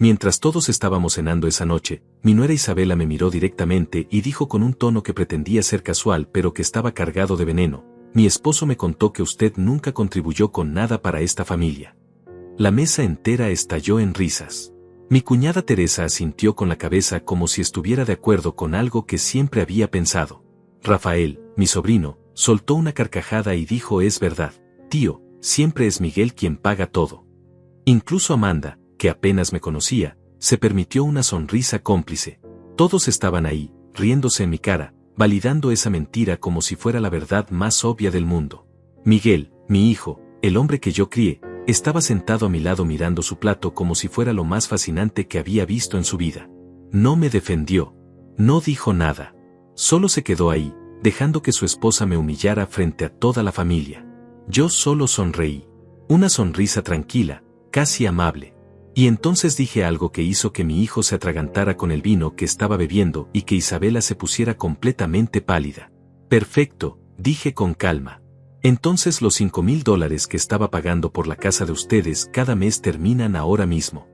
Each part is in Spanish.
Mientras todos estábamos cenando esa noche, mi nuera Isabela me miró directamente y dijo con un tono que pretendía ser casual pero que estaba cargado de veneno: mi esposo me contó que usted nunca contribuyó con nada para esta familia. La mesa entera estalló en risas. Mi cuñada Teresa asintió con la cabeza como si estuviera de acuerdo con algo que siempre había pensado. Rafael, mi sobrino, soltó una carcajada y dijo: es verdad, tío, siempre es Miguel quien paga todo. Incluso Amanda, que apenas me conocía, se permitió una sonrisa cómplice. Todos estaban ahí, riéndose en mi cara, validando esa mentira como si fuera la verdad más obvia del mundo. Miguel, mi hijo, el hombre que yo crié, estaba sentado a mi lado mirando su plato como si fuera lo más fascinante que había visto en su vida. No me defendió. No dijo nada. Solo se quedó ahí, dejando que su esposa me humillara frente a toda la familia. Yo solo sonreí. Una sonrisa tranquila, casi amable. Y entonces dije algo que hizo que mi hijo se atragantara con el vino que estaba bebiendo y que Isabela se pusiera completamente pálida. Perfecto, dije con calma. Entonces los $5,000 que estaba pagando por la casa de ustedes cada mes terminan ahora mismo.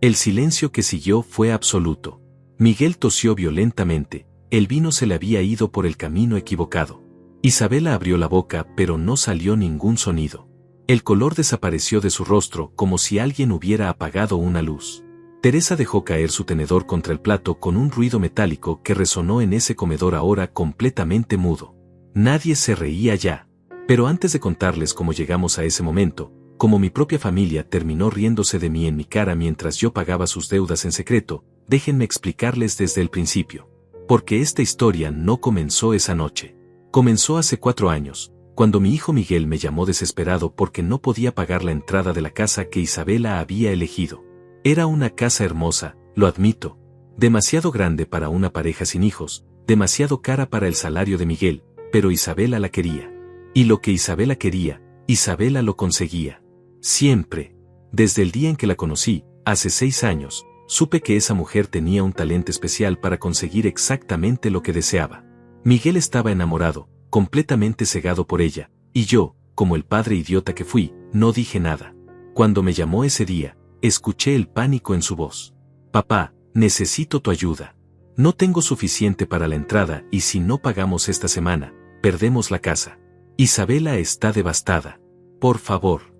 El silencio que siguió fue absoluto. Miguel tosió violentamente, el vino se le había ido por el camino equivocado. Isabela abrió la boca pero no salió ningún sonido. El color desapareció de su rostro como si alguien hubiera apagado una luz. Teresa dejó caer su tenedor contra el plato con un ruido metálico que resonó en ese comedor ahora completamente mudo. Nadie se reía ya. Pero antes de contarles cómo llegamos a ese momento, como mi propia familia terminó riéndose de mí en mi cara mientras yo pagaba sus deudas en secreto, déjenme explicarles desde el principio. Porque esta historia no comenzó esa noche. Comenzó hace 4 años. Cuando mi hijo Miguel me llamó desesperado porque no podía pagar la entrada de la casa que Isabela había elegido. Era una casa hermosa, lo admito, demasiado grande para una pareja sin hijos, demasiado cara para el salario de Miguel, pero Isabela la quería. Y lo que Isabela quería, Isabela lo conseguía. Siempre. Desde el día en que la conocí, hace 6 años, supe que esa mujer tenía un talento especial para conseguir exactamente lo que deseaba. Miguel estaba enamorado, completamente cegado por ella, y yo, como el padre idiota que fui, no dije nada. Cuando me llamó ese día, escuché el pánico en su voz. Papá, necesito tu ayuda. No tengo suficiente para la entrada y si no pagamos esta semana, perdemos la casa. Isabela está devastada. Por favor.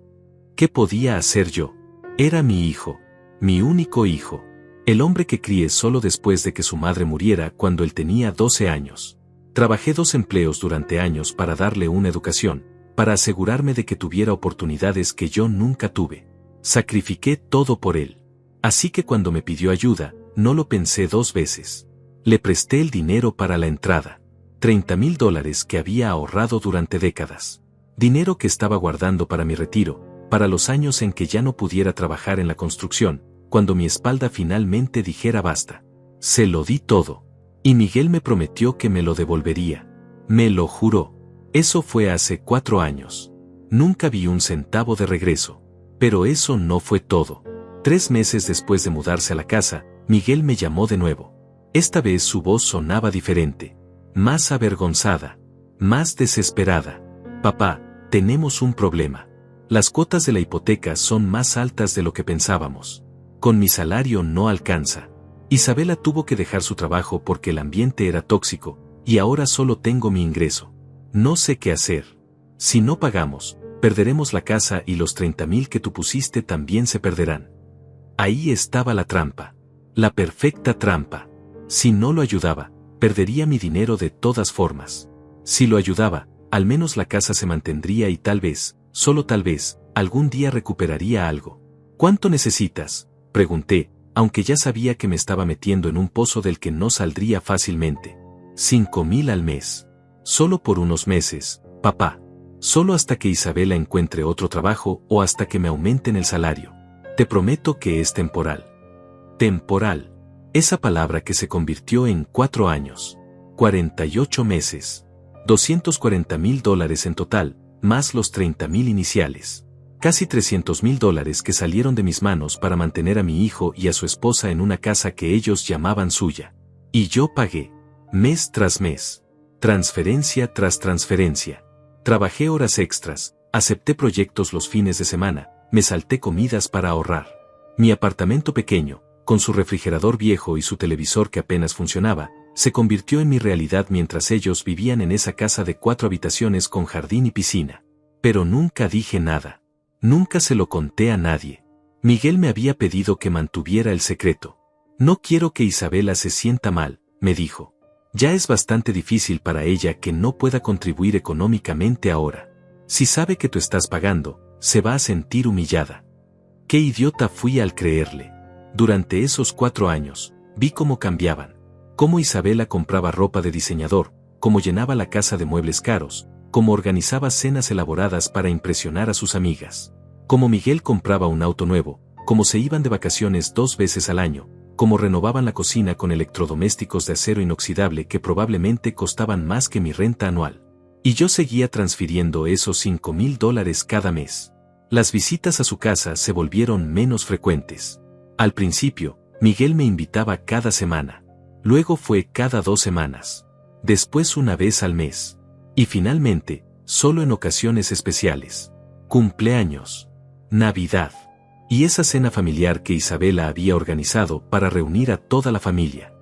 ¿Qué podía hacer yo? Era mi hijo. Mi único hijo. El hombre que crié solo después de que su madre muriera cuando él tenía 12 años. Trabajé 2 empleos durante años para darle una educación, para asegurarme de que tuviera oportunidades que yo nunca tuve. Sacrifiqué todo por él. Así que cuando me pidió ayuda, no lo pensé 2 veces. Le presté el dinero para la entrada. $30,000 que había ahorrado durante décadas. Dinero que estaba guardando para mi retiro, para los años en que ya no pudiera trabajar en la construcción, cuando mi espalda finalmente dijera basta. Se lo di todo. Y Miguel me prometió que me lo devolvería. Me lo juró. Eso fue hace 4 años. Nunca vi un centavo de regreso. Pero eso no fue todo. 3 meses después de mudarse a la casa, Miguel me llamó de nuevo. Esta vez su voz sonaba diferente. Más avergonzada. Más desesperada. Papá, tenemos un problema. Las cuotas de la hipoteca son más altas de lo que pensábamos. Con mi salario no alcanza. Isabela tuvo que dejar su trabajo porque el ambiente era tóxico, y ahora solo tengo mi ingreso. No sé qué hacer. Si no pagamos, perderemos la casa y los 30,000 que tú pusiste también se perderán. Ahí estaba la trampa. La perfecta trampa. Si no lo ayudaba, perdería mi dinero de todas formas. Si lo ayudaba, al menos la casa se mantendría y tal vez, solo tal vez, algún día recuperaría algo. ¿Cuánto necesitas?, pregunté, aunque ya sabía que me estaba metiendo en un pozo del que no saldría fácilmente. 5,000 al mes. Solo por unos meses, papá. Solo hasta que Isabela encuentre otro trabajo o hasta que me aumenten el salario. Te prometo que es temporal. Temporal. Esa palabra que se convirtió en 4 años. 48 meses. $240,000 en total, más los 30,000 iniciales. Casi $300,000 que salieron de mis manos para mantener a mi hijo y a su esposa en una casa que ellos llamaban suya. Y yo pagué. Mes tras mes. Transferencia tras transferencia. Trabajé horas extras, acepté proyectos los fines de semana, me salté comidas para ahorrar. Mi apartamento pequeño, con su refrigerador viejo y su televisor que apenas funcionaba, se convirtió en mi realidad mientras ellos vivían en esa casa de 4 habitaciones con jardín y piscina. Pero nunca dije nada. Nunca se lo conté a nadie. Miguel me había pedido que mantuviera el secreto. No quiero que Isabela se sienta mal, me dijo. Ya es bastante difícil para ella que no pueda contribuir económicamente ahora. Si sabe que tú estás pagando, se va a sentir humillada. Qué idiota fui al creerle. Durante esos 4 años, vi cómo cambiaban. Cómo Isabela compraba ropa de diseñador, cómo llenaba la casa de muebles caros, cómo organizaba cenas elaboradas para impresionar a sus amigas. Cómo Miguel compraba un auto nuevo, cómo se iban de vacaciones 2 veces al año, cómo renovaban la cocina con electrodomésticos de acero inoxidable que probablemente costaban más que mi renta anual. Y yo seguía transfiriendo esos $5,000 cada mes. Las visitas a su casa se volvieron menos frecuentes. Al principio, Miguel me invitaba cada semana. Luego fue cada 2 semanas. Después una vez al mes. Y finalmente, solo en ocasiones especiales. Cumpleaños. Navidad. Y esa cena familiar que Isabela había organizado para reunir a toda la familia.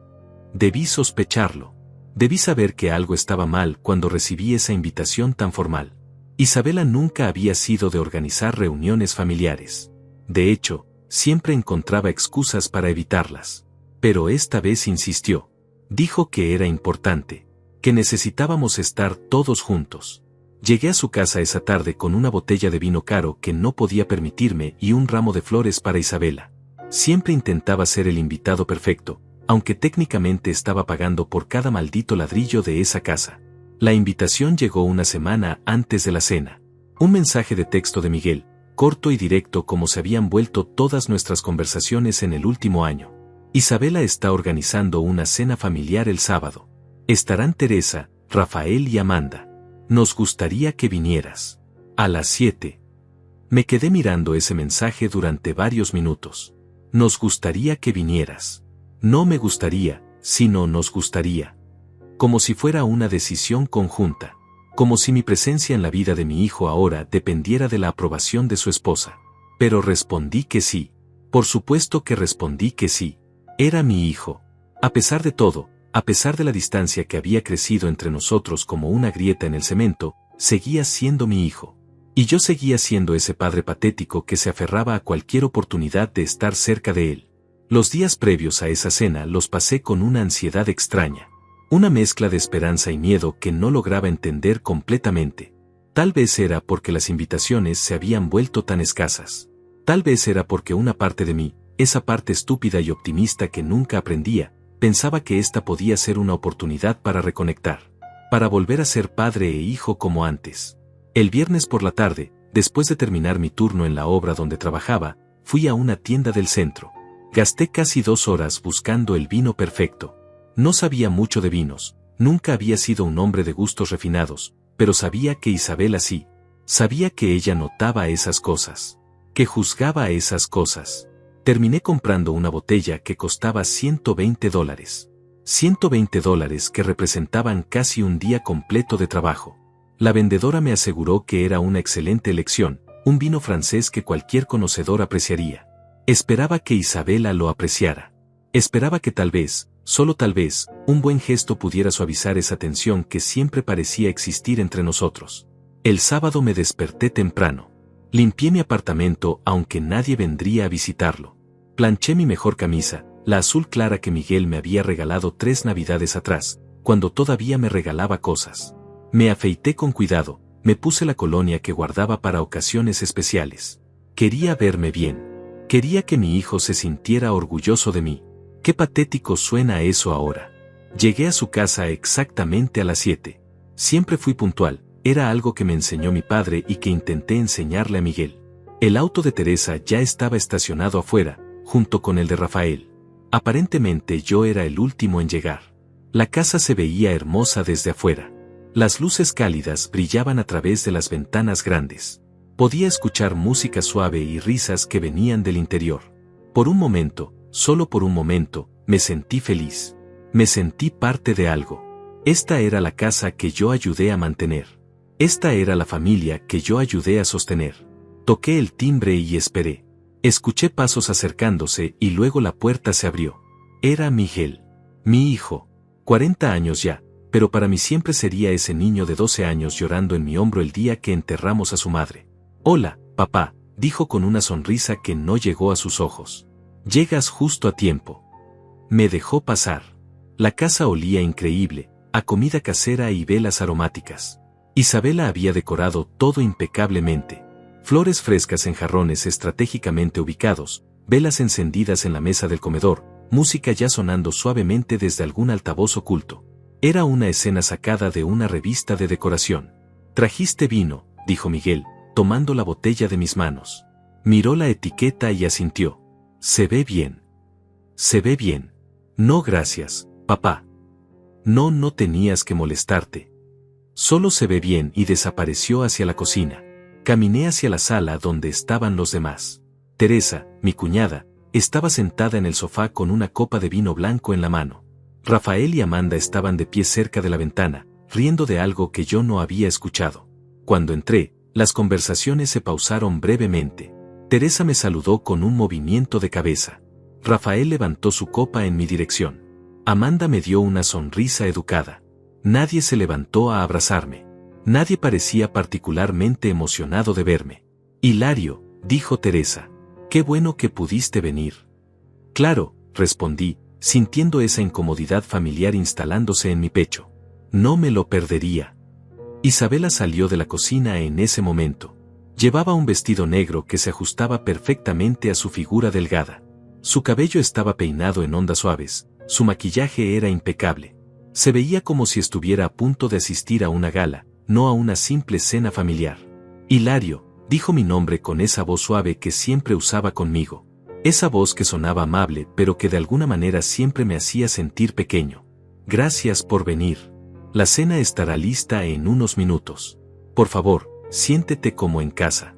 Debí sospecharlo. Debí saber que algo estaba mal cuando recibí esa invitación tan formal. Isabela nunca había sido de organizar reuniones familiares. De hecho, siempre encontraba excusas para evitarlas. Pero esta vez insistió. Dijo que era importante, que necesitábamos estar todos juntos. Llegué a su casa esa tarde con una botella de vino caro que no podía permitirme y un ramo de flores para Isabela. Siempre intentaba ser el invitado perfecto, aunque técnicamente estaba pagando por cada maldito ladrillo de esa casa. La invitación llegó una semana antes de la cena. Un mensaje de texto de Miguel, corto y directo como se habían vuelto todas nuestras conversaciones en el último año. Isabela está organizando una cena familiar el sábado. Estarán Teresa, Rafael y Amanda. Nos gustaría que vinieras. A las 7. Me quedé mirando ese mensaje durante varios minutos. Nos gustaría que vinieras. No me gustaría, sino nos gustaría. Como si fuera una decisión conjunta. Como si mi presencia en la vida de mi hijo ahora dependiera de la aprobación de su esposa. Pero respondí que sí. Por supuesto que respondí que sí. Era mi hijo. A pesar de todo, a pesar de la distancia que había crecido entre nosotros como una grieta en el cemento, seguía siendo mi hijo. Y yo seguía siendo ese padre patético que se aferraba a cualquier oportunidad de estar cerca de él. Los días previos a esa cena los pasé con una ansiedad extraña. Una mezcla de esperanza y miedo que no lograba entender completamente. Tal vez era porque las invitaciones se habían vuelto tan escasas. Tal vez era porque una parte de mí, esa parte estúpida y optimista que nunca aprendía, pensaba que esta podía ser una oportunidad para reconectar. Para volver a ser padre e hijo como antes. El viernes por la tarde, después de terminar mi turno en la obra donde trabajaba, fui a una tienda del centro. Gasté casi 2 horas buscando el vino perfecto. No sabía mucho de vinos, nunca había sido un hombre de gustos refinados, pero sabía que Isabela sí. Sabía que ella notaba esas cosas. Que juzgaba esas cosas. Terminé comprando una botella que costaba $120. $120 que representaban casi un día completo de trabajo. La vendedora me aseguró que era una excelente elección, un vino francés que cualquier conocedor apreciaría. Esperaba que Isabela lo apreciara. Esperaba que tal vez, solo tal vez, un buen gesto pudiera suavizar esa tensión que siempre parecía existir entre nosotros. El sábado me desperté temprano. Limpié mi apartamento aunque nadie vendría a visitarlo. Planché mi mejor camisa, la azul clara que Miguel me había regalado 3 navidades atrás, cuando todavía me regalaba cosas. Me afeité con cuidado, me puse la colonia que guardaba para ocasiones especiales. Quería verme bien. Quería que mi hijo se sintiera orgulloso de mí. Qué patético suena eso ahora. Llegué a su casa exactamente a las 7. Siempre fui puntual, era algo que me enseñó mi padre y que intenté enseñarle a Miguel. El auto de Teresa ya estaba estacionado afuera, junto con el de Rafael. Aparentemente yo era el último en llegar. La casa se veía hermosa desde afuera. Las luces cálidas brillaban a través de las ventanas grandes. Podía escuchar música suave y risas que venían del interior. Por un momento, solo por un momento, me sentí feliz. Me sentí parte de algo. Esta era la casa que yo ayudé a mantener. Esta era la familia que yo ayudé a sostener. Toqué el timbre y esperé. Escuché pasos acercándose y luego la puerta se abrió. Era Miguel. Mi hijo. 40 años ya, pero para mí siempre sería ese niño de 12 años llorando en mi hombro el día que enterramos a su madre. Hola, papá, dijo con una sonrisa que no llegó a sus ojos. Llegas justo a tiempo. Me dejó pasar. La casa olía increíble, a comida casera y velas aromáticas. Isabela había decorado todo impecablemente. Flores frescas en jarrones estratégicamente ubicados, velas encendidas en la mesa del comedor, música ya sonando suavemente desde algún altavoz oculto. Era una escena sacada de una revista de decoración. «Trajiste vino», dijo Miguel, tomando la botella de mis manos. Miró la etiqueta y asintió. «Se ve bien». «Se ve bien». «No, gracias, papá». «No, no tenías que molestarte». «Solo se ve bien», y desapareció hacia la cocina. Caminé hacia la sala donde estaban los demás. Teresa, mi cuñada, estaba sentada en el sofá con una copa de vino blanco en la mano. Rafael y Amanda estaban de pie cerca de la ventana, riendo de algo que yo no había escuchado. Cuando entré, las conversaciones se pausaron brevemente. Teresa me saludó con un movimiento de cabeza. Rafael levantó su copa en mi dirección. Amanda me dio una sonrisa educada. Nadie se levantó a abrazarme. Nadie parecía particularmente emocionado de verme. «Hilario», dijo Teresa. «Qué bueno que pudiste venir». «Claro», respondí, sintiendo esa incomodidad familiar instalándose en mi pecho. No me lo perdería. Isabela salió de la cocina en ese momento. Llevaba un vestido negro que se ajustaba perfectamente a su figura delgada. Su cabello estaba peinado en ondas suaves, su maquillaje era impecable. Se veía como si estuviera a punto de asistir a una gala, no a una simple cena familiar. «Hilario», dijo mi nombre con esa voz suave que siempre usaba conmigo. Esa voz que sonaba amable pero que de alguna manera siempre me hacía sentir pequeño. «Gracias por venir. La cena estará lista en unos minutos. Por favor, siéntete como en casa».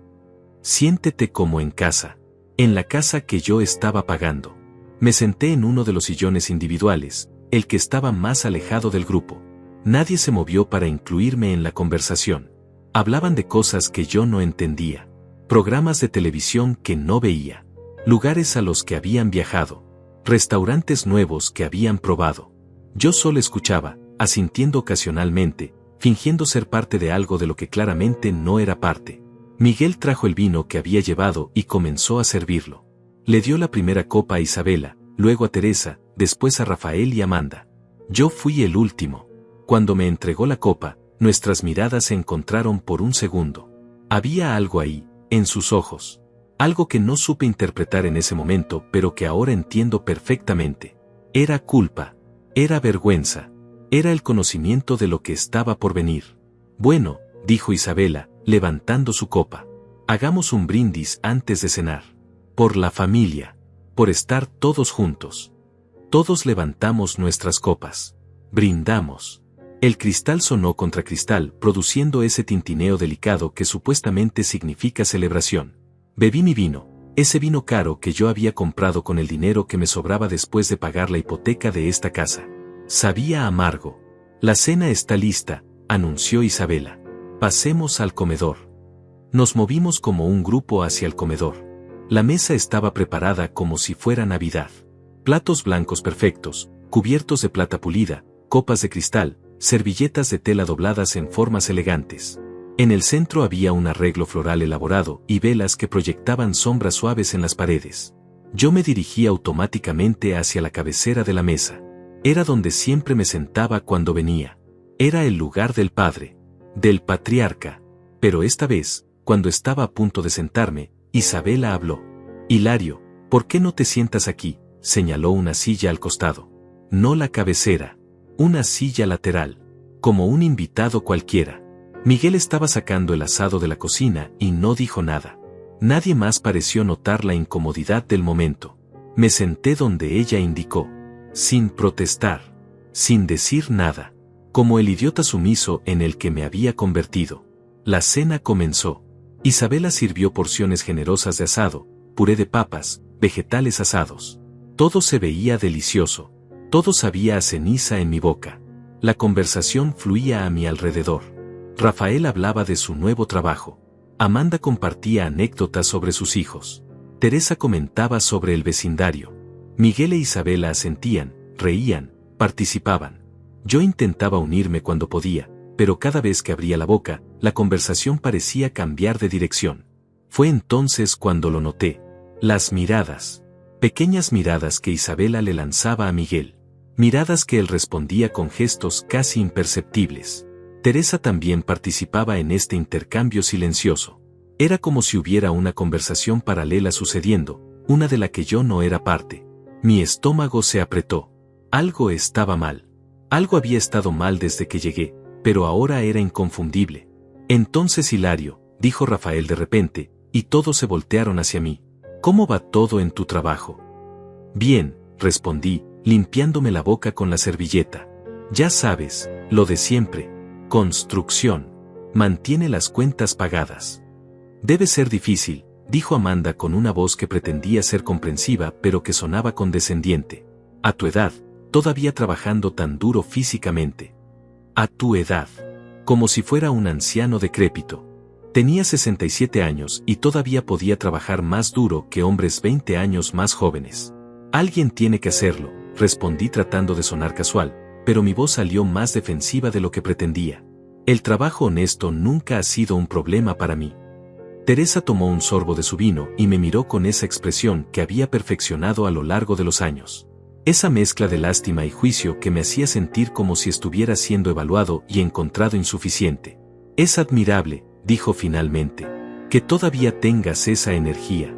Siéntete como en casa. En la casa que yo estaba pagando. Me senté en uno de los sillones individuales, el que estaba más alejado del grupo. Nadie se movió para incluirme en la conversación. Hablaban de cosas que yo no entendía. Programas de televisión que no veía. Lugares a los que habían viajado. Restaurantes nuevos que habían probado. Yo solo escuchaba, asintiendo ocasionalmente, fingiendo ser parte de algo de lo que claramente no era parte. Miguel trajo el vino que había llevado y comenzó a servirlo. Le dio la primera copa a Isabela, luego a Teresa, después a Rafael y Amanda. Yo fui el último. Cuando me entregó la copa, nuestras miradas se encontraron por un segundo. Había algo ahí, en sus ojos. Algo que no supe interpretar en ese momento, pero que ahora entiendo perfectamente. Era culpa. Era vergüenza. Era el conocimiento de lo que estaba por venir. «Bueno», dijo Isabela, levantando su copa. «Hagamos un brindis antes de cenar. Por la familia. Por estar todos juntos». Todos levantamos nuestras copas. Brindamos. El cristal sonó contra cristal, produciendo ese tintineo delicado que supuestamente significa celebración. Bebí mi vino, ese vino caro que yo había comprado con el dinero que me sobraba después de pagar la hipoteca de esta casa. Sabía amargo. «La cena está lista», anunció Isabela. «Pasemos al comedor». Nos movimos como un grupo hacia el comedor. La mesa estaba preparada como si fuera Navidad. Platos blancos perfectos, cubiertos de plata pulida, copas de cristal, servilletas de tela dobladas en formas elegantes. En el centro había un arreglo floral elaborado y velas que proyectaban sombras suaves en las paredes. Yo me dirigí automáticamente hacia la cabecera de la mesa. Era donde siempre me sentaba cuando venía. Era el lugar del padre, del patriarca. Pero esta vez, cuando estaba a punto de sentarme, Isabela habló. «Hilario, ¿por qué no te sientas aquí?», señaló una silla al costado. No la cabecera. Una silla lateral. Como un invitado cualquiera. Miguel estaba sacando el asado de la cocina y no dijo nada. Nadie más pareció notar la incomodidad del momento. Me senté donde ella indicó. Sin protestar. Sin decir nada. Como el idiota sumiso en el que me había convertido. La cena comenzó. Isabela sirvió porciones generosas de asado, puré de papas, vegetales asados. Todo se veía delicioso. Todo sabía a ceniza en mi boca. La conversación fluía a mi alrededor. Rafael hablaba de su nuevo trabajo. Amanda compartía anécdotas sobre sus hijos. Teresa comentaba sobre el vecindario. Miguel e Isabela asentían, reían, participaban. Yo intentaba unirme cuando podía, pero cada vez que abría la boca, la conversación parecía cambiar de dirección. Fue entonces cuando lo noté. Las miradas. Pequeñas miradas que Isabela le lanzaba a Miguel. Miradas que él respondía con gestos casi imperceptibles. Teresa también participaba en este intercambio silencioso. Era como si hubiera una conversación paralela sucediendo, una de la que yo no era parte. Mi estómago se apretó. Algo estaba mal. Algo había estado mal desde que llegué, pero ahora era inconfundible. Entonces Hilario, dijo Rafael de repente, y todos se voltearon hacia mí. ¿Cómo va todo en tu trabajo? Bien, respondí, limpiándome la boca con la servilleta. Ya sabes, lo de siempre. Construcción. Mantiene las cuentas pagadas. Debe ser difícil, dijo Amanda con una voz que pretendía ser comprensiva pero que sonaba condescendiente. A tu edad, todavía trabajando tan duro físicamente. A tu edad. Como si fuera un anciano decrépito. Tenía 67 años y todavía podía trabajar más duro que hombres 20 años más jóvenes. Alguien tiene que hacerlo, respondí tratando de sonar casual, pero mi voz salió más defensiva de lo que pretendía. El trabajo honesto nunca ha sido un problema para mí. Teresa tomó un sorbo de su vino y me miró con esa expresión que había perfeccionado a lo largo de los años. Esa mezcla de lástima y juicio que me hacía sentir como si estuviera siendo evaluado y encontrado insuficiente. Es admirable, dijo finalmente, que todavía tengas esa energía.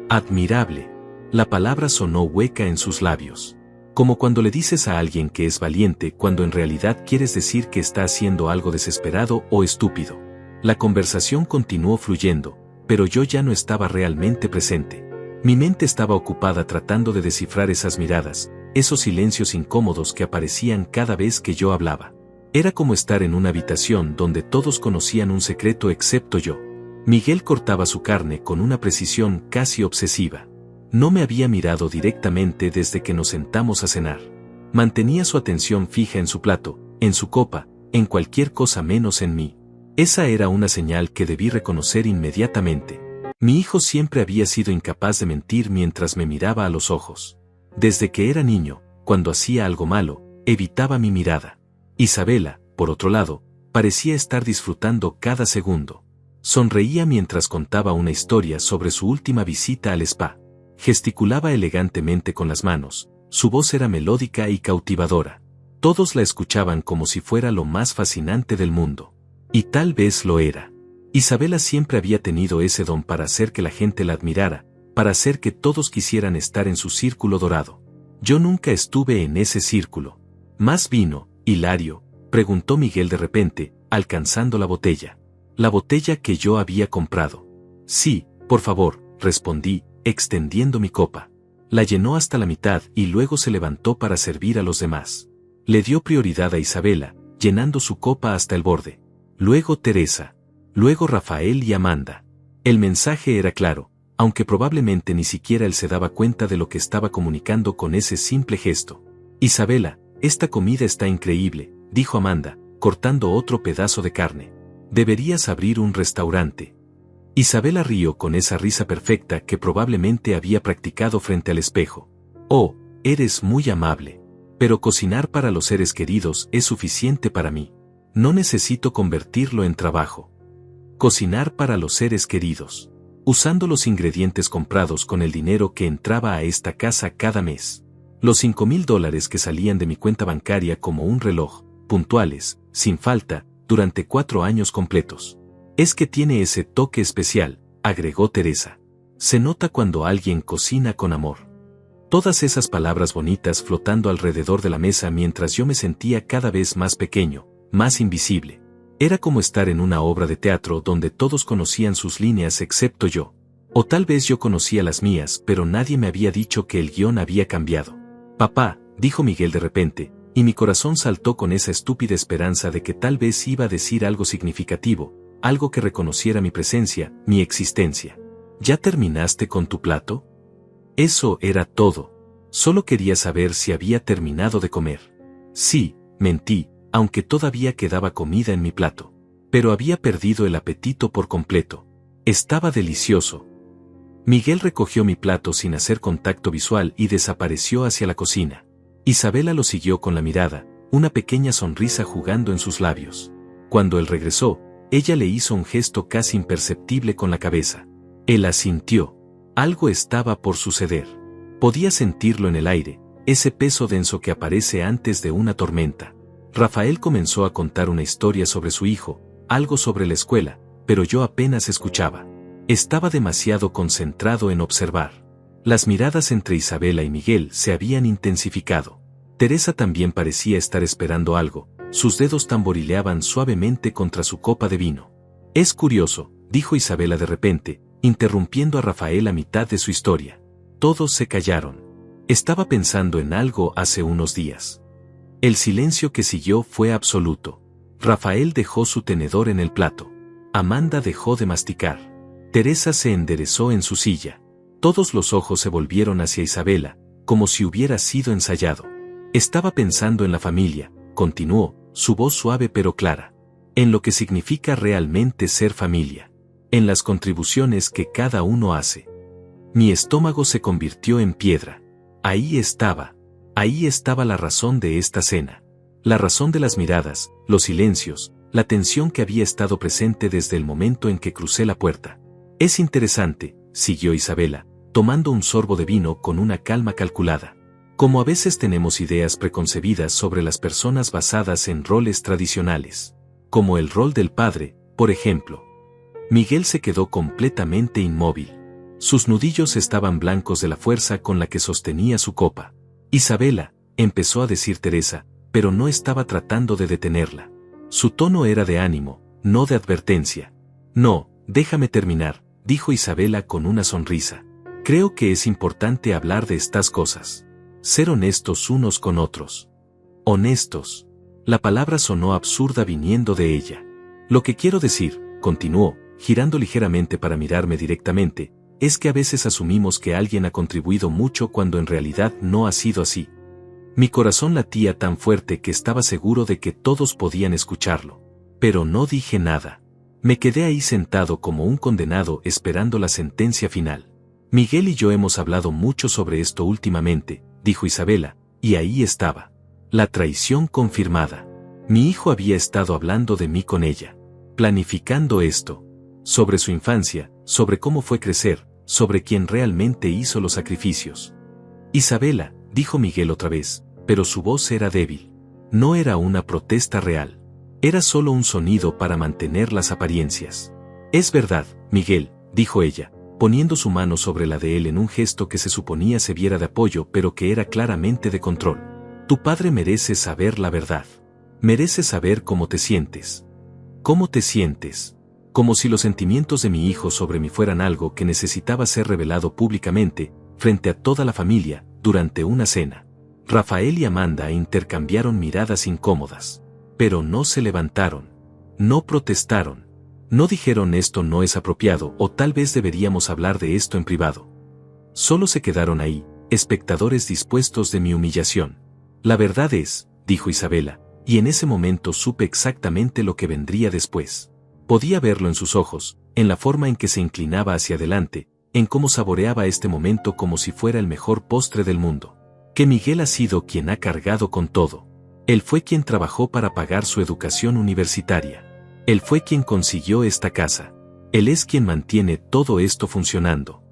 Admirable. La palabra sonó hueca en sus labios. Como cuando le dices a alguien que es valiente cuando en realidad quieres decir que está haciendo algo desesperado o estúpido. La conversación continuó fluyendo, pero yo ya no estaba realmente presente. Mi mente estaba ocupada tratando de descifrar esas miradas, esos silencios incómodos que aparecían cada vez que yo hablaba. Era como estar en una habitación donde todos conocían un secreto excepto yo. Miguel cortaba su carne con una precisión casi obsesiva. No me había mirado directamente desde que nos sentamos a cenar. Mantenía su atención fija en su plato, en su copa, en cualquier cosa menos en mí. Esa era una señal que debí reconocer inmediatamente. Mi hijo siempre había sido incapaz de mentir mientras me miraba a los ojos. Desde que era niño, cuando hacía algo malo, evitaba mi mirada. Isabela, por otro lado, parecía estar disfrutando cada segundo. Sonreía mientras contaba una historia sobre su última visita al spa. Gesticulaba elegantemente con las manos, su voz era melódica y cautivadora. Todos la escuchaban como si fuera lo más fascinante del mundo. Y tal vez lo era. Isabela siempre había tenido ese don para hacer que la gente la admirara, para hacer que todos quisieran estar en su círculo dorado. Yo nunca estuve en ese círculo. ¿Más vino, Hilario?, preguntó Miguel de repente, alcanzando la botella. La botella que yo había comprado. Sí, por favor, respondí, extendiendo mi copa. La llenó hasta la mitad y luego se levantó para servir a los demás. Le dio prioridad a Isabela, llenando su copa hasta el borde. Luego Teresa. Luego Rafael y Amanda. El mensaje era claro, aunque probablemente ni siquiera él se daba cuenta de lo que estaba comunicando con ese simple gesto. Isabela, esta comida está increíble, dijo Amanda, cortando otro pedazo de carne. Deberías abrir un restaurante. Isabela rió con esa risa perfecta que probablemente había practicado frente al espejo. Oh, eres muy amable. Pero cocinar para los seres queridos es suficiente para mí. No necesito convertirlo en trabajo. Cocinar para los seres queridos. Usando los ingredientes comprados con el dinero que entraba a esta casa cada mes. Los $5,000 que salían de mi cuenta bancaria como un reloj, puntuales, sin falta, durante 4 años completos. Es que tiene ese toque especial, agregó Teresa. Se nota cuando alguien cocina con amor. Todas esas palabras bonitas flotando alrededor de la mesa mientras yo me sentía cada vez más pequeño, más invisible. Era como estar en una obra de teatro donde todos conocían sus líneas excepto yo. O tal vez yo conocía las mías, pero nadie me había dicho que el guión había cambiado. Papá, dijo Miguel de repente, y mi corazón saltó con esa estúpida esperanza de que tal vez iba a decir algo significativo, algo que reconociera mi presencia, mi existencia. ¿Ya terminaste con tu plato? Eso era todo. Solo quería saber si había terminado de comer. Sí, mentí, aunque todavía quedaba comida en mi plato. Pero había perdido el apetito por completo. Estaba delicioso. Miguel recogió mi plato sin hacer contacto visual y desapareció hacia la cocina. Isabela lo siguió con la mirada, una pequeña sonrisa jugando en sus labios. Cuando él regresó, ella le hizo un gesto casi imperceptible con la cabeza. Él asintió. Algo estaba por suceder. Podía sentirlo en el aire, ese peso denso que aparece antes de una tormenta. Rafael comenzó a contar una historia sobre su hijo, algo sobre la escuela, pero yo apenas escuchaba. Estaba demasiado concentrado en observar. Las miradas entre Isabela y Miguel se habían intensificado. Teresa también parecía estar esperando algo, sus dedos tamborileaban suavemente contra su copa de vino. Es curioso, dijo Isabela de repente, interrumpiendo a Rafael a mitad de su historia. Todos se callaron. Estaba pensando en algo hace unos días. El silencio que siguió fue absoluto. Rafael dejó su tenedor en el plato. Amanda dejó de masticar. Teresa se enderezó en su silla. Todos los ojos se volvieron hacia Isabela, como si hubiera sido ensayado. Estaba pensando en la familia, continuó, su voz suave pero clara. En lo que significa realmente ser familia. En las contribuciones que cada uno hace. Mi estómago se convirtió en piedra. Ahí estaba la razón de esta cena. La razón de las miradas, los silencios, la tensión que había estado presente desde el momento en que crucé la puerta. Es interesante, siguió Isabela, tomando un sorbo de vino con una calma calculada. Como a veces tenemos ideas preconcebidas sobre las personas basadas en roles tradicionales. Como el rol del padre, por ejemplo. Miguel se quedó completamente inmóvil. Sus nudillos estaban blancos de la fuerza con la que sostenía su copa. Isabela, empezó a decir Teresa, pero no estaba tratando de detenerla. Su tono era de ánimo, no de advertencia. No, déjame terminar, dijo Isabela con una sonrisa. Creo que es importante hablar de estas cosas. Ser honestos unos con otros. Honestos. La palabra sonó absurda viniendo de ella. Lo que quiero decir, continuó, girando ligeramente para mirarme directamente, es que a veces asumimos que alguien ha contribuido mucho cuando en realidad no ha sido así. Mi corazón latía tan fuerte que estaba seguro de que todos podían escucharlo. Pero no dije nada. Me quedé ahí sentado como un condenado esperando la sentencia final. Miguel y yo hemos hablado mucho sobre esto últimamente, dijo Isabela, y ahí estaba. La traición confirmada. Mi hijo había estado hablando de mí con ella. Planificando esto. Sobre su infancia, sobre cómo fue crecer, sobre quién realmente hizo los sacrificios. Isabela, dijo Miguel otra vez, pero su voz era débil. No era una protesta real. Era solo un sonido para mantener las apariencias. Es verdad, Miguel, dijo ella, poniendo su mano sobre la de él en un gesto que se suponía se viera de apoyo pero que era claramente de control. Tu padre merece saber la verdad. Merece saber cómo te sientes. ¿Cómo te sientes? Como si los sentimientos de mi hijo sobre mí fueran algo que necesitaba ser revelado públicamente, frente a toda la familia, durante una cena. Rafael y Amanda intercambiaron miradas incómodas. Pero no se levantaron. No protestaron. No dijeron esto no es apropiado o tal vez deberíamos hablar de esto en privado. Solo se quedaron ahí, espectadores dispuestos de mi humillación. La verdad es, dijo Isabela, y en ese momento supe exactamente lo que vendría después. Podía verlo en sus ojos, en la forma en que se inclinaba hacia adelante, en cómo saboreaba este momento como si fuera el mejor postre del mundo. Que Miguel ha sido quien ha cargado con todo. Él fue quien trabajó para pagar su educación universitaria. Él fue quien consiguió esta casa. Él es quien mantiene todo esto funcionando.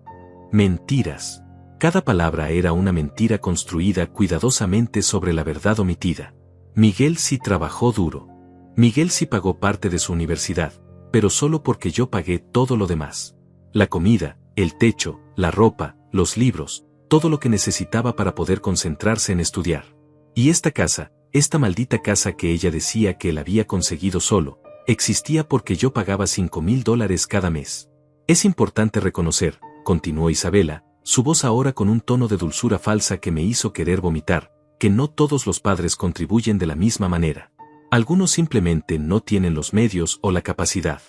Mentiras. Cada palabra era una mentira construida cuidadosamente sobre la verdad omitida. Miguel sí trabajó duro. Miguel sí pagó parte de su universidad, pero solo porque yo pagué todo lo demás. La comida, el techo, la ropa, los libros, todo lo que necesitaba para poder concentrarse en estudiar. Y esta casa, esta maldita casa que ella decía que él había conseguido solo, existía porque yo pagaba $5,000 cada mes. Es importante reconocer, continuó Isabela, su voz ahora con un tono de dulzura falsa que me hizo querer vomitar, que no todos los padres contribuyen de la misma manera. Algunos simplemente no tienen los medios o la capacidad.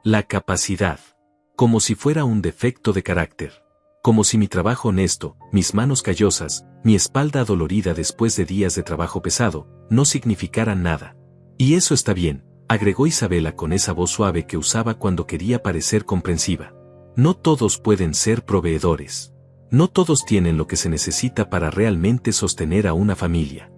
La capacidad. Como si fuera un defecto de carácter. Como si mi trabajo honesto, mis manos callosas, mi espalda adolorida después de días de trabajo pesado, no significaran nada. Y eso está bien, agregó Isabela con esa voz suave que usaba cuando quería parecer comprensiva. No todos pueden ser proveedores. No todos tienen lo que se necesita para realmente sostener a una familia.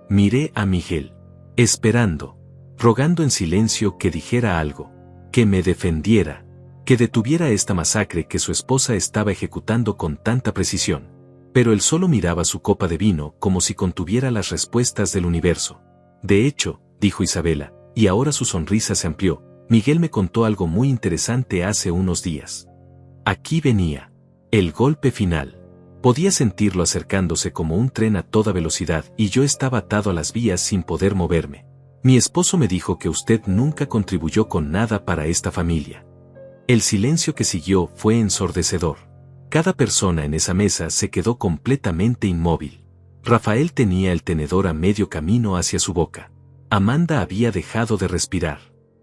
Miré a Miguel, esperando, rogando en silencio que dijera algo, que me defendiera, que detuviera esta masacre que su esposa estaba ejecutando con tanta precisión. Pero él solo miraba su copa de vino como si contuviera las respuestas del universo. De hecho, dijo Isabela, y ahora su sonrisa se amplió, Miguel me contó algo muy interesante hace unos días. Aquí venía. El golpe final. Podía sentirlo acercándose como un tren a toda velocidad y yo estaba atado a las vías sin poder moverme. Mi esposo me dijo que usted nunca contribuyó con nada para esta familia. El silencio que siguió fue ensordecedor. Cada persona en esa mesa se quedó completamente inmóvil. Rafael tenía el tenedor a medio camino hacia su boca. Amanda había dejado de respirar.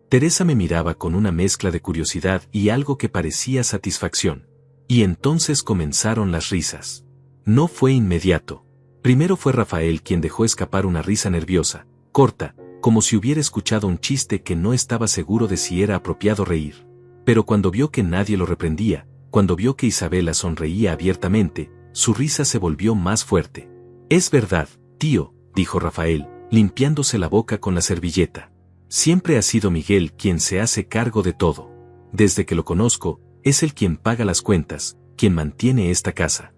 Teresa me miraba con una mezcla de curiosidad y algo que parecía satisfacción. Y entonces comenzaron las risas. No fue inmediato. Primero fue Rafael quien dejó escapar una risa nerviosa, corta, como si hubiera escuchado un chiste que no estaba seguro de si era apropiado reír. Pero cuando vio que nadie lo reprendía, cuando vio que Isabela sonreía abiertamente, su risa se volvió más fuerte. Es verdad, tío, dijo Rafael, limpiándose la boca con la servilleta. Siempre ha sido Miguel quien se hace cargo de todo. Desde que lo conozco, es él quien paga las cuentas, quien mantiene esta casa.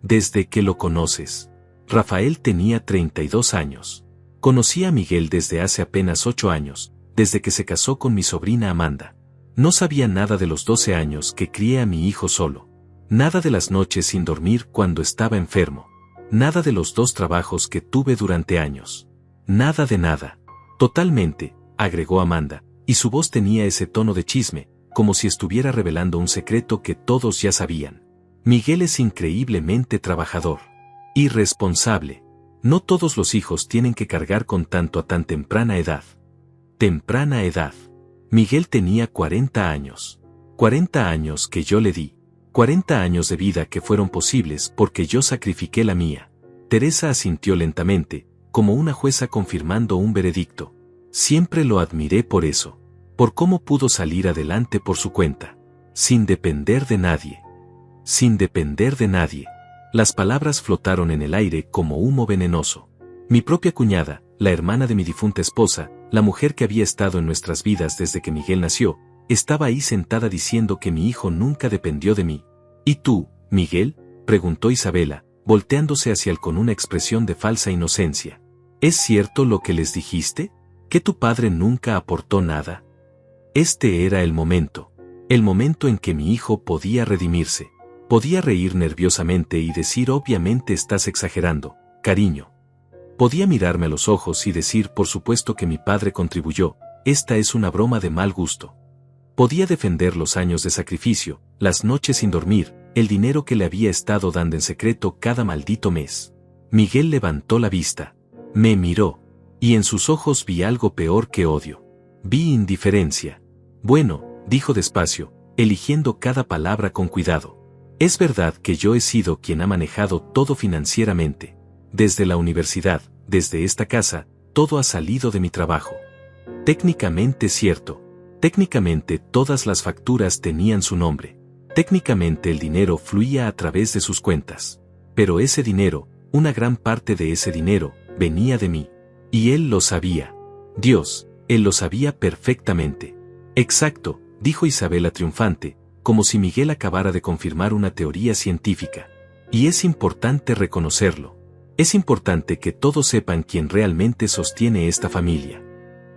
Desde que lo conoces. Rafael tenía 32 años. Conocí a Miguel desde hace apenas 8 años, desde que se casó con mi sobrina Amanda. No sabía nada de los 12 años que crié a mi hijo solo. Nada de las noches sin dormir cuando estaba enfermo. Nada de los 2 trabajos que tuve durante años. Nada de nada. Totalmente, agregó Amanda, y su voz tenía ese tono de chisme, como si estuviera revelando un secreto que todos ya sabían. Miguel es increíblemente trabajador. Y responsable. No todos los hijos tienen que cargar con tanto a tan temprana edad. Temprana edad. Miguel tenía 40 años. 40 años que yo le di. 40 años de vida que fueron posibles porque yo sacrifiqué la mía. Teresa asintió lentamente, como una jueza confirmando un veredicto. Siempre lo admiré por eso. Por cómo pudo salir adelante por su cuenta. Sin depender de nadie. Sin depender de nadie. Las palabras flotaron en el aire como humo venenoso. Mi propia cuñada, la hermana de mi difunta esposa, la mujer que había estado en nuestras vidas desde que Miguel nació, estaba ahí sentada diciendo que mi hijo nunca dependió de mí. ¿Y tú, Miguel?, preguntó Isabela, volteándose hacia él con una expresión de falsa inocencia. ¿Es cierto lo que les dijiste? ¿Que tu padre nunca aportó nada? Este era el momento en que mi hijo podía redimirse. Podía reír nerviosamente y decir obviamente estás exagerando, cariño. Podía mirarme a los ojos y decir por supuesto que mi padre contribuyó, esta es una broma de mal gusto. Podía defender los años de sacrificio, las noches sin dormir, el dinero que le había estado dando en secreto cada maldito mes. Miguel levantó la vista, me miró, y en sus ojos vi algo peor que odio. Vi indiferencia. Bueno, dijo despacio, eligiendo cada palabra con cuidado. Es verdad que yo he sido quien ha manejado todo financieramente. Desde la universidad, desde esta casa, todo ha salido de mi trabajo. Técnicamente cierto. Técnicamente todas las facturas tenían su nombre. Técnicamente el dinero fluía a través de sus cuentas. Pero ese dinero, una gran parte de ese dinero, venía de mí. Y él lo sabía. Dios, él lo sabía perfectamente. Exacto, dijo Isabela triunfante, como si Miguel acabara de confirmar una teoría científica. Y es importante reconocerlo. Es importante que todos sepan quién realmente sostiene esta familia.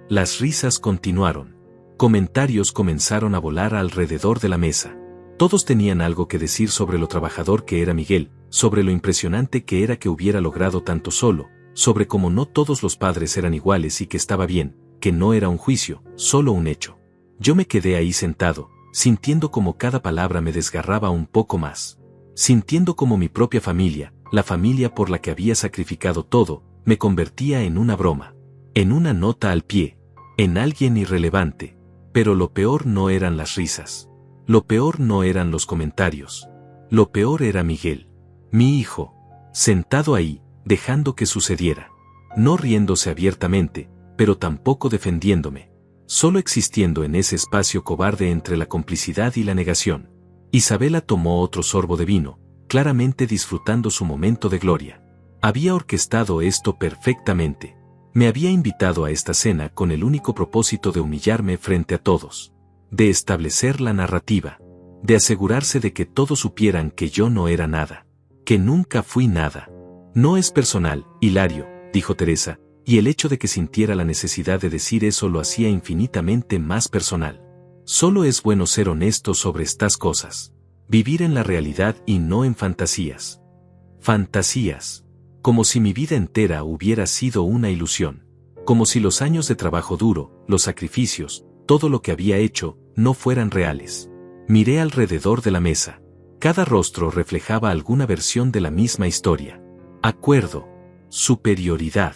Las risas continuaron. Comentarios comenzaron a volar alrededor de la mesa. Todos tenían algo que decir sobre lo trabajador que era Miguel, sobre lo impresionante que era que hubiera logrado tanto solo, sobre cómo no todos los padres eran iguales y que estaba bien, que no era un juicio, solo un hecho. Yo me quedé ahí sentado, sintiendo como cada palabra me desgarraba un poco más. Sintiendo como mi propia familia, la familia por la que había sacrificado todo, me convertía en una broma. En una nota al pie. En alguien irrelevante. Pero lo peor no eran las risas. Lo peor no eran los comentarios. Lo peor era Miguel. Mi hijo. Sentado ahí, dejando que sucediera. No riéndose abiertamente, pero tampoco defendiéndome. Solo existiendo en ese espacio cobarde entre la complicidad y la negación. Isabela tomó otro sorbo de vino, claramente disfrutando su momento de gloria. Había orquestado esto perfectamente. Me había invitado a esta cena con el único propósito de humillarme frente a todos, de establecer la narrativa, de asegurarse de que todos supieran que yo no era nada, que nunca fui nada. No es personal, Hilario, dijo Teresa, y el hecho de que sintiera la necesidad de decir eso lo hacía infinitamente más personal. Solo es bueno ser honesto sobre estas cosas. Vivir en la realidad y no en fantasías. Fantasías. Como si mi vida entera hubiera sido una ilusión. Como si los años de trabajo duro, los sacrificios, todo lo que había hecho, no fueran reales. Miré alrededor de la mesa. Cada rostro reflejaba alguna versión de la misma historia. Acuerdo. Superioridad.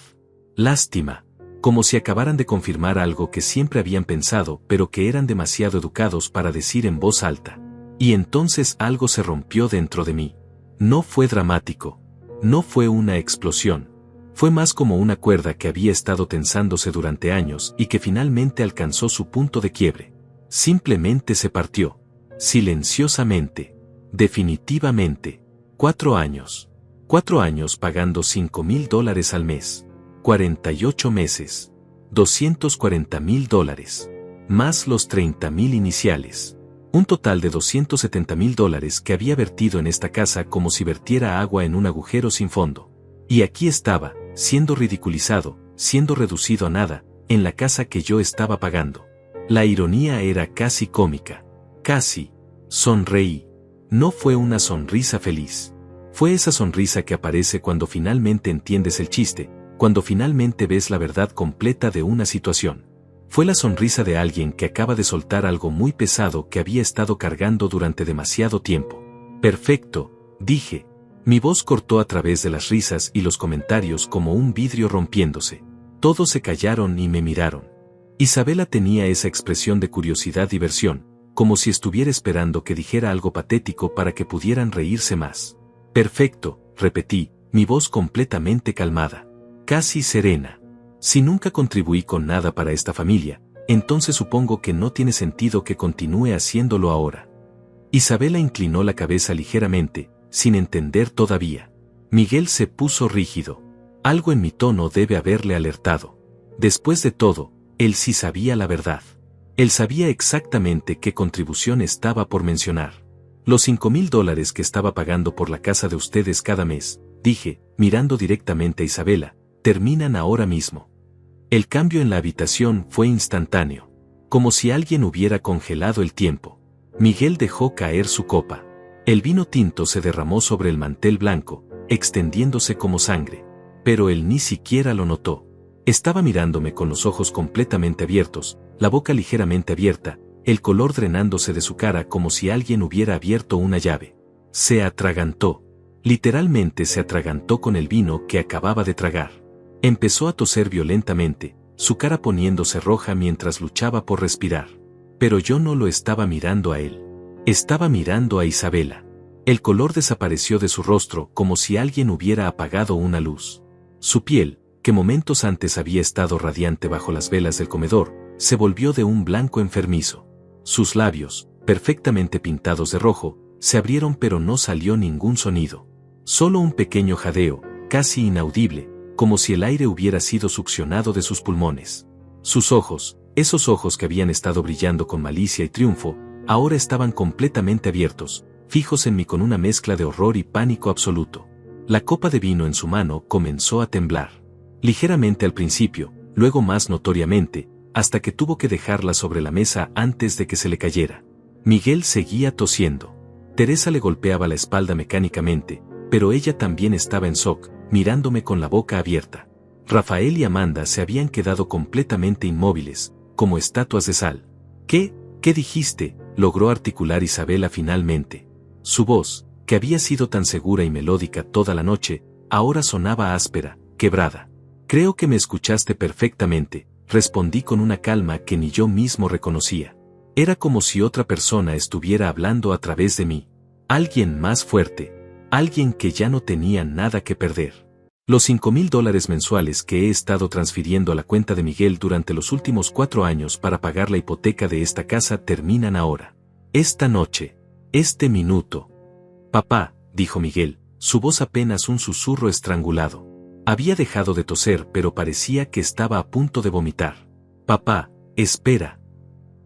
Lástima. Como si acabaran de confirmar algo que siempre habían pensado, pero que eran demasiado educados para decir en voz alta. Y entonces algo se rompió dentro de mí. No fue dramático. No fue una explosión. Fue más como una cuerda que había estado tensándose durante años y que finalmente alcanzó su punto de quiebre. Simplemente se partió. Silenciosamente. Definitivamente. 4 años. 4 años pagando $5,000 al mes. 48 meses. $240,000. Más los 30,000 iniciales. Un total de $270,000 que había vertido en esta casa como si vertiera agua en un agujero sin fondo. Y aquí estaba, siendo ridiculizado, siendo reducido a nada, en la casa que yo estaba pagando. La ironía era casi cómica. Casi. Sonreí. No fue una sonrisa feliz. Fue esa sonrisa que aparece cuando finalmente entiendes el chiste, cuando finalmente ves la verdad completa de una situación. Fue la sonrisa de alguien que acaba de soltar algo muy pesado que había estado cargando durante demasiado tiempo. Perfecto, dije. Mi voz cortó a través de las risas y los comentarios como un vidrio rompiéndose. Todos se callaron y me miraron. Isabela tenía esa expresión de curiosidad y diversión, como si estuviera esperando que dijera algo patético para que pudieran reírse más. Perfecto, repetí, mi voz completamente calmada. Casi serena. Si nunca contribuí con nada para esta familia, entonces supongo que no tiene sentido que continúe haciéndolo ahora. Isabela inclinó la cabeza ligeramente, sin entender todavía. Miguel se puso rígido. Algo en mi tono debe haberle alertado. Después de todo, él sí sabía la verdad. Él sabía exactamente qué contribución estaba por mencionar. Los $5,000 que estaba pagando por la casa de ustedes cada mes, dije, mirando directamente a Isabela, terminan ahora mismo. El cambio en la habitación fue instantáneo, como si alguien hubiera congelado el tiempo. Miguel dejó caer su copa. El vino tinto se derramó sobre el mantel blanco, extendiéndose como sangre. Pero él ni siquiera lo notó. Estaba mirándome con los ojos completamente abiertos, la boca ligeramente abierta, el color drenándose de su cara como si alguien hubiera abierto una llave. Se atragantó. Literalmente se atragantó con el vino que acababa de tragar. Empezó a toser violentamente, su cara poniéndose roja mientras luchaba por respirar. Pero yo no lo estaba mirando a él. Estaba mirando a Isabela. El color desapareció de su rostro como si alguien hubiera apagado una luz. Su piel, que momentos antes había estado radiante bajo las velas del comedor, se volvió de un blanco enfermizo. Sus labios, perfectamente pintados de rojo, se abrieron pero no salió ningún sonido. Solo un pequeño jadeo, casi inaudible, como si el aire hubiera sido succionado de sus pulmones. Sus ojos, esos ojos que habían estado brillando con malicia y triunfo, ahora estaban completamente abiertos, fijos en mí con una mezcla de horror y pánico absoluto. La copa de vino en su mano comenzó a temblar. Ligeramente al principio, luego más notoriamente, hasta que tuvo que dejarla sobre la mesa antes de que se le cayera. Miguel seguía tosiendo. Teresa le golpeaba la espalda mecánicamente, pero ella también estaba en shock, mirándome con la boca abierta. Rafael y Amanda se habían quedado completamente inmóviles, como estatuas de sal. ¿Qué dijiste?, logró articular Isabela finalmente. Su voz, que había sido tan segura y melódica toda la noche, ahora sonaba áspera, quebrada. Creo que me escuchaste perfectamente, respondí con una calma que ni yo mismo reconocía. Era como si otra persona estuviera hablando a través de mí. Alguien más fuerte. Alguien que ya no tenía nada que perder. Los $5,000 mensuales que he estado transfiriendo a la cuenta de Miguel durante los últimos 4 años para pagar la hipoteca de esta casa terminan ahora. Esta noche. Este minuto. Papá, dijo Miguel, su voz apenas un susurro estrangulado. Había dejado de toser pero parecía que estaba a punto de vomitar. Papá, espera.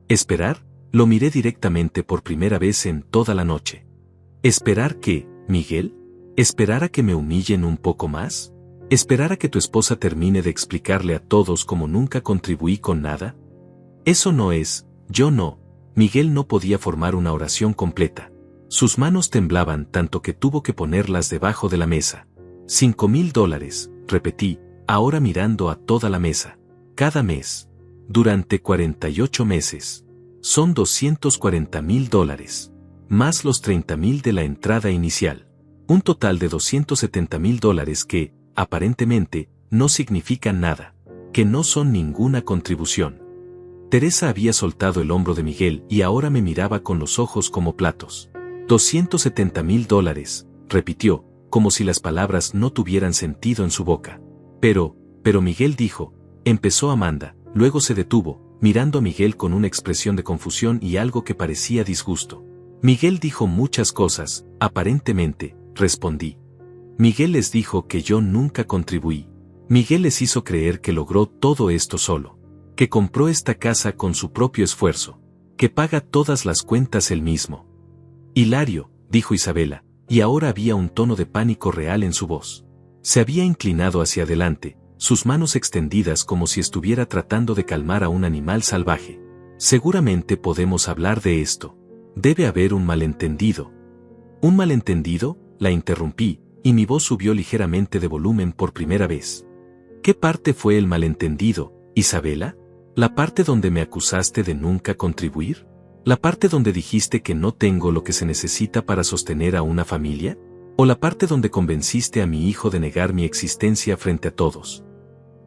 ¿Esperar? Lo miré directamente por primera vez en toda la noche. ¿Esperar qué, Miguel? ¿Esperar a que me humillen un poco más? ¿Esperar a que tu esposa termine de explicarle a todos cómo nunca contribuí con nada? Eso no es, yo no. Miguel no podía formar una oración completa. Sus manos temblaban tanto que tuvo que ponerlas debajo de la mesa. $5,000, repetí, ahora mirando a toda la mesa. Cada mes. Durante 48 meses. Son $240,000. Más los 30,000 de la entrada inicial. Un total de $270,000 que, aparentemente, no significan nada. Que no son ninguna contribución. Teresa había soltado el hombro de Miguel y ahora me miraba con los ojos como platos. $270,000, repitió, como si las palabras no tuvieran sentido en su boca. Pero Miguel dijo, empezó Amanda, luego se detuvo, mirando a Miguel con una expresión de confusión y algo que parecía disgusto. Miguel dijo muchas cosas, aparentemente, respondí. Miguel les dijo que yo nunca contribuí. Miguel les hizo creer que logró todo esto solo. Que compró esta casa con su propio esfuerzo. Que paga todas las cuentas él mismo. Hilario, dijo Isabela, y ahora había un tono de pánico real en su voz. Se había inclinado hacia adelante, sus manos extendidas como si estuviera tratando de calmar a un animal salvaje. Seguramente podemos hablar de esto. Debe haber un malentendido. ¿Un malentendido?, la interrumpí, y mi voz subió ligeramente de volumen por primera vez. ¿Qué parte fue el malentendido, Isabela? ¿La parte donde me acusaste de nunca contribuir? ¿La parte donde dijiste que no tengo lo que se necesita para sostener a una familia? ¿O la parte donde convenciste a mi hijo de negar mi existencia frente a todos?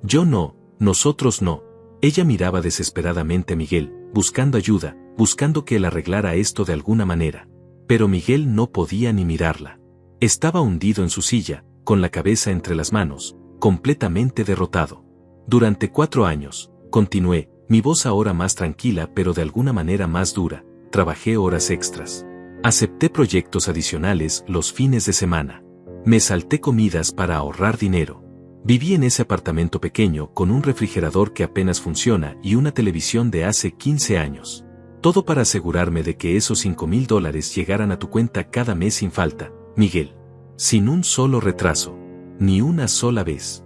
Yo no, nosotros no. Ella miraba desesperadamente a Miguel, buscando ayuda, buscando que él arreglara esto de alguna manera. Pero Miguel no podía ni mirarla. Estaba hundido en su silla, con la cabeza entre las manos, completamente derrotado. Durante 4 años, continué, mi voz ahora más tranquila pero de alguna manera más dura, trabajé horas extras. Acepté proyectos adicionales los fines de semana. Me salté comidas para ahorrar dinero. Viví en ese apartamento pequeño con un refrigerador que apenas funciona y una televisión de hace 15 años. Todo para asegurarme de que esos $5,000 llegaran a tu cuenta cada mes sin falta, Miguel. Sin un solo retraso. Ni una sola vez.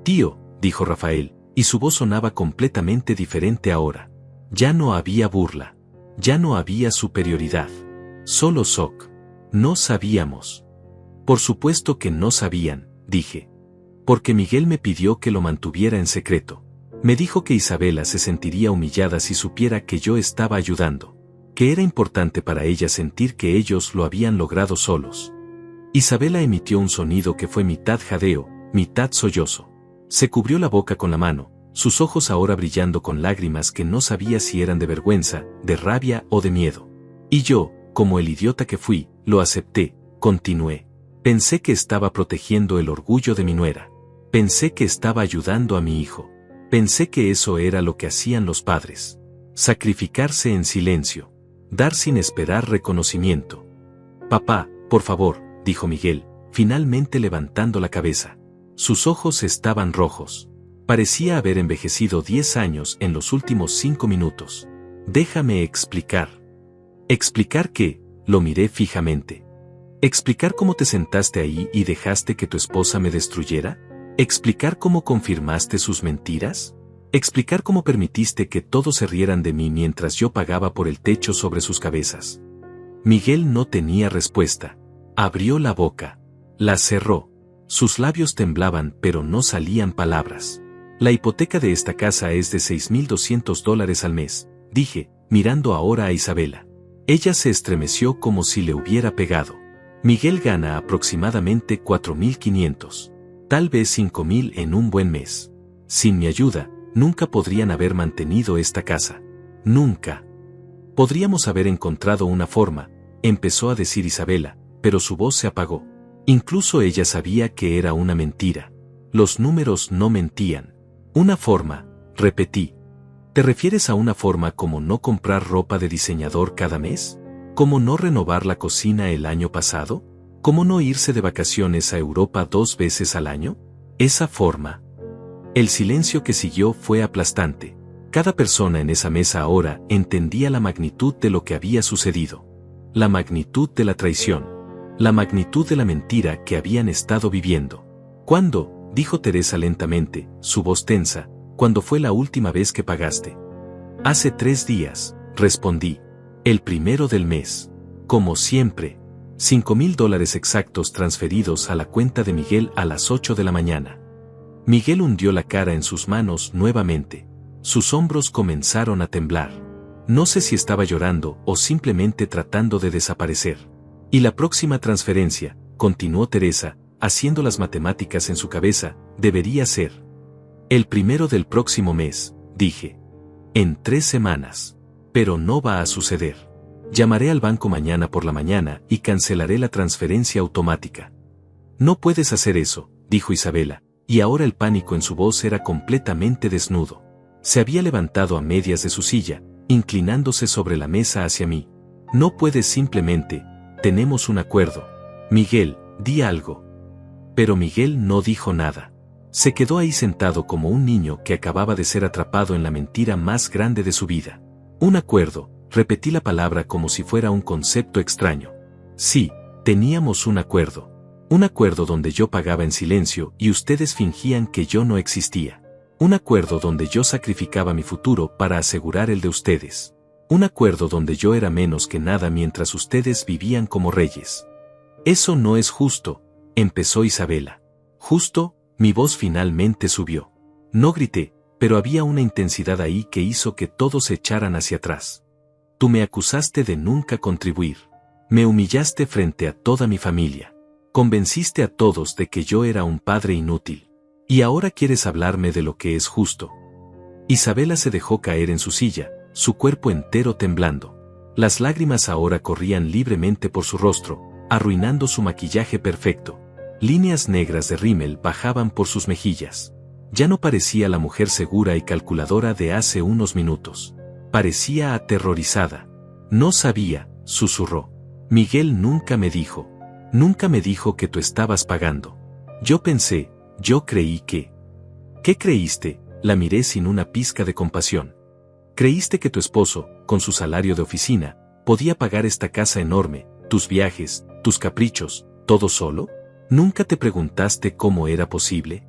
Tío, dijo Rafael, y su voz sonaba completamente diferente ahora. Ya no había burla. Ya no había superioridad. Solo shock. No sabíamos. Por supuesto que no sabían, dije. Porque Miguel me pidió que lo mantuviera en secreto. Me dijo que Isabela se sentiría humillada si supiera que yo estaba ayudando. Que era importante para ella sentir que ellos lo habían logrado solos. Isabela emitió un sonido que fue mitad jadeo, mitad sollozo. Se cubrió la boca con la mano, sus ojos ahora brillando con lágrimas que no sabía si eran de vergüenza, de rabia o de miedo. Y yo, como el idiota que fui, lo acepté, continué. Pensé que estaba protegiendo el orgullo de mi nuera. Pensé que estaba ayudando a mi hijo. Pensé que eso era lo que hacían los padres. Sacrificarse en silencio. Dar sin esperar reconocimiento. Papá, por favor, dijo Miguel, finalmente levantando la cabeza. Sus ojos estaban rojos. Parecía haber envejecido 10 años en los últimos 5 minutos. Déjame explicar. ¿Explicar qué? Lo miré fijamente. ¿Explicar cómo te sentaste ahí y dejaste que tu esposa me destruyera? ¿Explicar cómo confirmaste sus mentiras? ¿Explicar cómo permitiste que todos se rieran de mí mientras yo pagaba por el techo sobre sus cabezas? Miguel no tenía respuesta. Abrió la boca. La cerró. Sus labios temblaban pero no salían palabras. La hipoteca de esta casa es de $6,200 al mes, dije, mirando ahora a Isabela. Ella se estremeció como si le hubiera pegado. Miguel gana aproximadamente $4,500. Tal vez $5,000 en un buen mes. Sin mi ayuda, nunca podrían haber mantenido esta casa. Nunca. Podríamos haber encontrado una forma, empezó a decir Isabela, pero su voz se apagó. Incluso ella sabía que era una mentira. Los números no mentían. Una forma, repetí. ¿Te refieres a una forma como no comprar ropa de diseñador cada mes? ¿Cómo no renovar la cocina el año pasado? ¿Cómo no irse de vacaciones a Europa 2 veces al año? Esa forma. El silencio que siguió fue aplastante. Cada persona en esa mesa ahora entendía la magnitud de lo que había sucedido. La magnitud de la traición. La magnitud de la mentira que habían estado viviendo. ¿Cuándo?, dijo Teresa lentamente, su voz tensa, ¿cuándo fue la última vez que pagaste? Hace 3 días, respondí. El primero del mes. Como siempre. $5,000 exactos transferidos a la cuenta de Miguel a las 8 de la mañana. Miguel hundió la cara en sus manos nuevamente. Sus hombros comenzaron a temblar. No sé si estaba llorando o simplemente tratando de desaparecer. Y la próxima transferencia, continuó Teresa, haciendo las matemáticas en su cabeza, debería ser el primero del próximo mes, dije. En 3 semanas. Pero no va a suceder. Llamaré al banco mañana por la mañana y cancelaré la transferencia automática. No puedes hacer eso, dijo Isabela, y ahora el pánico en su voz era completamente desnudo. Se había levantado a medias de su silla, inclinándose sobre la mesa hacia mí. No puedes simplemente, tenemos un acuerdo. Miguel, di algo. Pero Miguel no dijo nada. Se quedó ahí sentado como un niño que acababa de ser atrapado en la mentira más grande de su vida. Un acuerdo, repetí la palabra como si fuera un concepto extraño. Sí, teníamos un acuerdo. Un acuerdo donde yo pagaba en silencio y ustedes fingían que yo no existía. Un acuerdo donde yo sacrificaba mi futuro para asegurar el de ustedes. Un acuerdo donde yo era menos que nada mientras ustedes vivían como reyes. Eso no es justo, empezó Isabela. Justo, mi voz finalmente subió. No grité, pero había una intensidad ahí que hizo que todos se echaran hacia atrás. Tú me acusaste de nunca contribuir. Me humillaste frente a toda mi familia. Convenciste a todos de que yo era un padre inútil. Y ahora quieres hablarme de lo que es justo. Isabela se dejó caer en su silla, su cuerpo entero temblando. Las lágrimas ahora corrían libremente por su rostro, arruinando su maquillaje perfecto. Líneas negras de rímel bajaban por sus mejillas. Ya no parecía la mujer segura y calculadora de hace unos minutos. Parecía aterrorizada. No sabía, susurró. Miguel nunca me dijo que tú estabas pagando. Yo pensé, yo creí que... ¿Qué creíste? La miré sin una pizca de compasión. ¿Creíste que tu esposo, con su salario de oficina, podía pagar esta casa enorme, tus viajes, tus caprichos, todo solo? ¿Nunca te preguntaste cómo era posible?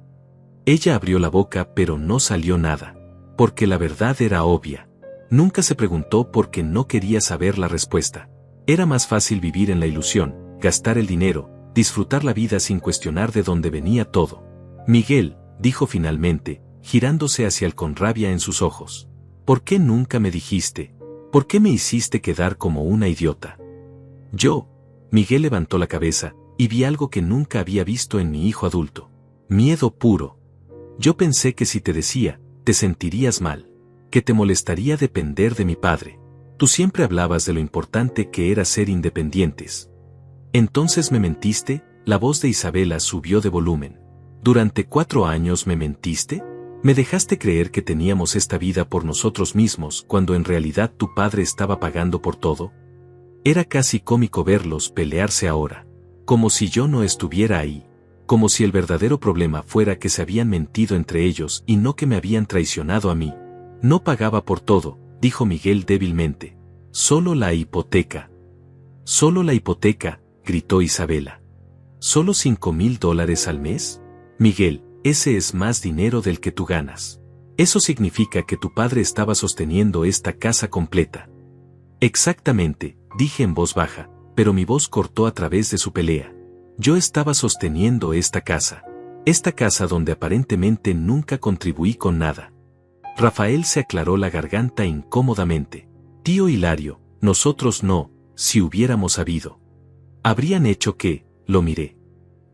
Ella abrió la boca pero no salió nada. Porque la verdad era obvia. Nunca se preguntó porque no quería saber la respuesta. Era más fácil vivir en la ilusión, gastar el dinero, disfrutar la vida sin cuestionar de dónde venía todo. Miguel, dijo finalmente, girándose hacia él con rabia en sus ojos. ¿Por qué nunca me dijiste? ¿Por qué me hiciste quedar como una idiota? Miguel levantó la cabeza, y vi algo que nunca había visto en mi hijo adulto. Miedo puro. Yo pensé que si te decía, te sentirías mal. Que te molestaría depender de mi padre. Tú siempre hablabas de lo importante que era ser independientes. Entonces me mentiste, la voz de Isabela subió de volumen. ¿Durante 4 años me mentiste? ¿Me dejaste creer que teníamos esta vida por nosotros mismos cuando en realidad tu padre estaba pagando por todo? Era casi cómico verlos pelearse ahora. Como si yo no estuviera ahí. Como si el verdadero problema fuera que se habían mentido entre ellos y no que me habían traicionado a mí. No pagaba por todo, dijo Miguel débilmente. Solo la hipoteca. Solo la hipoteca, gritó Isabela. ¿Solo $5,000 al mes? Miguel, ese es más dinero del que tú ganas. Eso significa que tu padre estaba sosteniendo esta casa completa. Exactamente, dije en voz baja, pero mi voz cortó a través de su pelea. Yo estaba sosteniendo esta casa donde aparentemente nunca contribuí con nada. Rafael se aclaró la garganta incómodamente. Tío Hilario, nosotros no, si hubiéramos sabido. ¿Habrían hecho qué? Lo miré.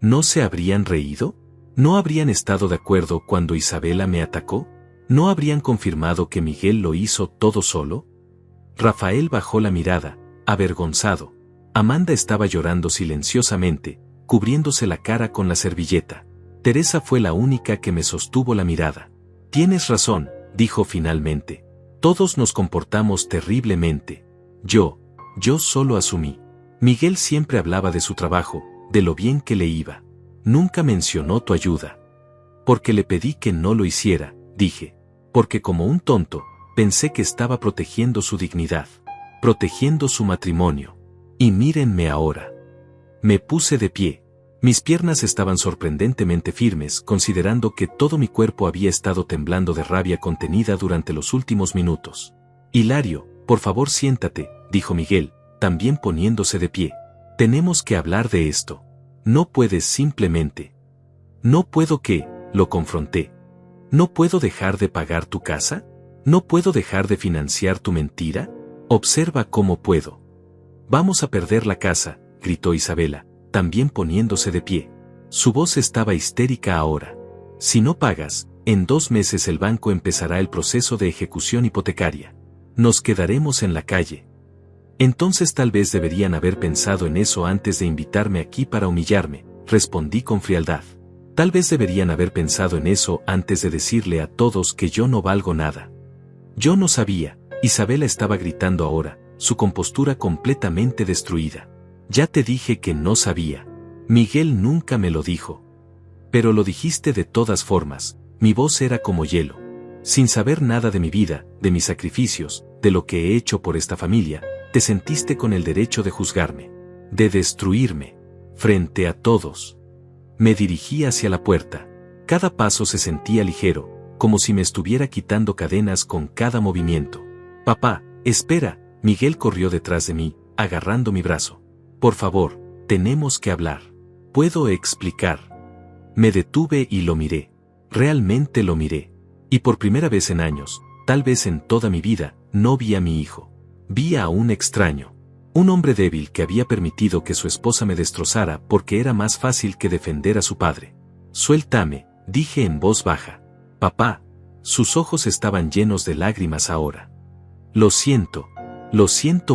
¿No se habrían reído? ¿No habrían estado de acuerdo cuando Isabela me atacó? ¿No habrían confirmado que Miguel lo hizo todo solo? Rafael bajó la mirada, avergonzado. Amanda estaba llorando silenciosamente, cubriéndose la cara con la servilleta. Teresa fue la única que me sostuvo la mirada. Tienes razón, dijo finalmente. Todos nos comportamos terriblemente. Yo solo asumí. Miguel siempre hablaba de su trabajo, de lo bien que le iba. Nunca mencionó tu ayuda. Porque le pedí que no lo hiciera, dije. Porque como un tonto, pensé que estaba protegiendo su dignidad, protegiendo su matrimonio. Y mírenme ahora. Me puse de pie. Mis piernas estaban sorprendentemente firmes, considerando que todo mi cuerpo había estado temblando de rabia contenida durante los últimos minutos. Hilario, por favor siéntate, dijo Miguel, también poniéndose de pie. Tenemos que hablar de esto. No puedes simplemente. No puedo que, lo confronté. ¿No puedo dejar de pagar tu casa? ¿No puedo dejar de financiar tu mentira? Observa cómo puedo. Vamos a perder la casa, gritó Isabela, también poniéndose de pie. Su voz estaba histérica ahora. Si no pagas, en 2 meses el banco empezará el proceso de ejecución hipotecaria. Nos quedaremos en la calle. Entonces tal vez deberían haber pensado en eso antes de invitarme aquí para humillarme, respondí con frialdad. Tal vez deberían haber pensado en eso antes de decirle a todos que yo no valgo nada. Yo no sabía, Isabela estaba gritando ahora, su compostura completamente destruida. Ya te dije que no sabía. Miguel nunca me lo dijo. Pero lo dijiste de todas formas, mi voz era como hielo. Sin saber nada de mi vida, de mis sacrificios, de lo que he hecho por esta familia, te sentiste con el derecho de juzgarme, de destruirme, frente a todos. Me dirigí hacia la puerta. Cada paso se sentía ligero, como si me estuviera quitando cadenas con cada movimiento. Papá, espera, Miguel corrió detrás de mí, agarrando mi brazo. Por favor, tenemos que hablar. ¿Puedo explicar? Me detuve y lo miré. Realmente lo miré. Y por primera vez en años, tal vez en toda mi vida, no vi a mi hijo. Vi a un extraño. Un hombre débil que había permitido que su esposa me destrozara porque era más fácil que defender a su padre. Suéltame, dije en voz baja. Papá. Sus ojos estaban llenos de lágrimas ahora. Lo siento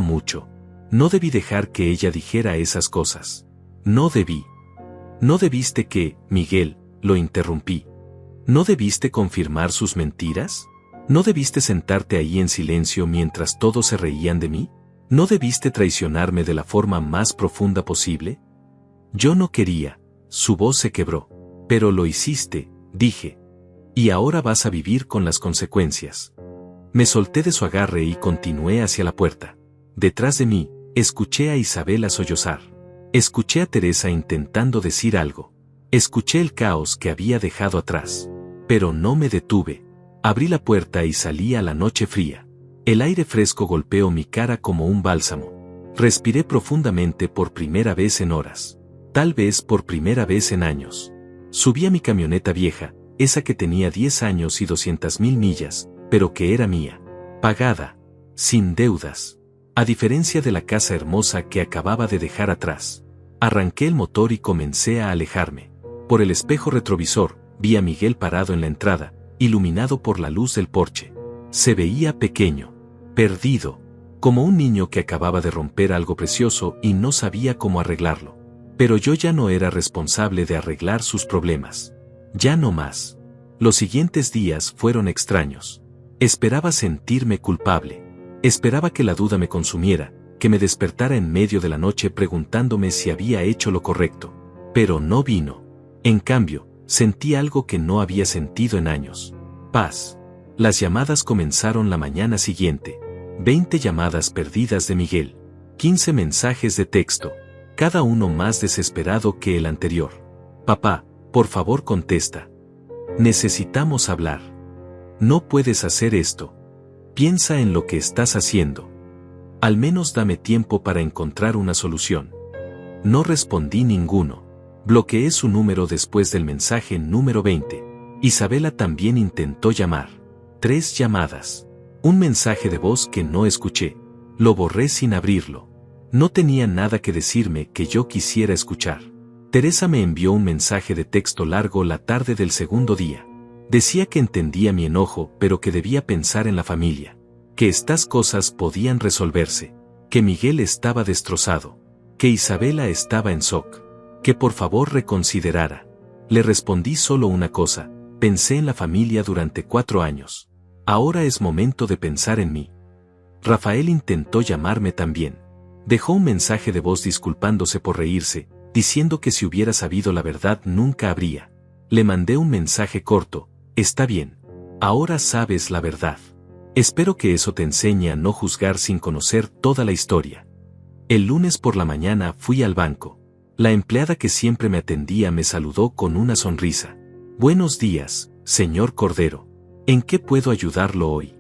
mucho. No debí dejar que ella dijera esas cosas. No debí. No debiste que, Miguel, lo interrumpí. ¿No debiste confirmar sus mentiras? ¿No debiste sentarte ahí en silencio mientras todos se reían de mí? ¿No debiste traicionarme de la forma más profunda posible? Yo no quería, su voz se quebró. Pero lo hiciste, dije. Y ahora vas a vivir con las consecuencias. Me solté de su agarre y continué hacia la puerta. Detrás de mí, escuché a Isabela sollozar. Escuché a Teresa intentando decir algo. Escuché el caos que había dejado atrás. Pero no me detuve. Abrí la puerta y salí a la noche fría. El aire fresco golpeó mi cara como un bálsamo. Respiré profundamente por primera vez en horas. Tal vez por primera vez en años. Subí a mi camioneta vieja, esa que tenía 10 años y 200,000 millas, pero que era mía. Pagada. Sin deudas. A diferencia de la casa hermosa que acababa de dejar atrás. Arranqué el motor y comencé a alejarme. Por el espejo retrovisor, vi a Miguel parado en la entrada, iluminado por la luz del porche. Se veía pequeño, perdido, como un niño que acababa de romper algo precioso y no sabía cómo arreglarlo. Pero yo ya no era responsable de arreglar sus problemas. Ya no más. Los siguientes días fueron extraños. Esperaba sentirme culpable. Esperaba que la duda me consumiera, que me despertara en medio de la noche preguntándome si había hecho lo correcto. Pero no vino. En cambio, sentí algo que no había sentido en años. Paz. Las llamadas comenzaron la mañana siguiente. 20 llamadas perdidas de Miguel. 15 mensajes de texto. Cada uno más desesperado que el anterior. Papá, por favor contesta. Necesitamos hablar. No puedes hacer esto. Piensa en lo que estás haciendo. Al menos dame tiempo para encontrar una solución. No respondí ninguno. Bloqueé su número después del mensaje número 20. Isabela también intentó llamar. 3 llamadas. Un mensaje de voz que no escuché. Lo borré sin abrirlo. No tenía nada que decirme que yo quisiera escuchar. Teresa me envió un mensaje de texto largo la tarde del segundo día. Decía que entendía mi enojo, pero que debía pensar en la familia. Que estas cosas podían resolverse. Que Miguel estaba destrozado. Que Isabela estaba en shock. Que por favor reconsiderara. Le respondí solo una cosa. Pensé en la familia durante 4 años. Ahora es momento de pensar en mí. Rafael intentó llamarme también. Dejó un mensaje de voz disculpándose por reírse, diciendo que si hubiera sabido la verdad nunca habría. Le mandé un mensaje corto: está bien. Ahora sabes la verdad. Espero que eso te enseñe a no juzgar sin conocer toda la historia. El lunes por la mañana fui al banco. La empleada que siempre me atendía me saludó con una sonrisa. Buenos días, señor Cordero. ¿En qué puedo ayudarlo hoy?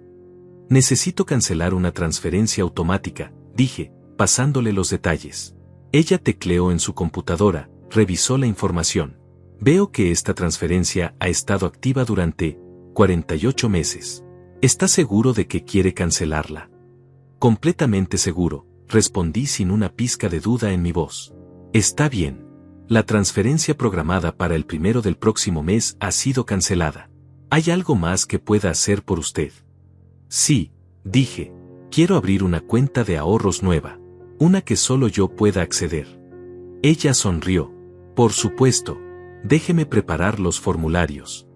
Necesito cancelar una transferencia automática, dije, pasándole los detalles. Ella tecleó en su computadora, revisó la información. Veo que esta transferencia ha estado activa durante 48 meses. ¿Está seguro de que quiere cancelarla? Completamente seguro, respondí sin una pizca de duda en mi voz. Está bien. La transferencia programada para el 1 del próximo mes ha sido cancelada. ¿Hay algo más que pueda hacer por usted? Sí, dije. Quiero abrir una cuenta de ahorros nueva. Una que solo yo pueda acceder. Ella sonrió. Por supuesto. Déjeme preparar los formularios.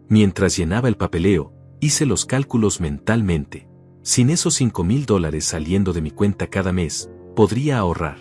Mientras llenaba el papeleo, hice los cálculos mentalmente. Sin esos $5,000 saliendo de mi cuenta cada mes, podría ahorrar.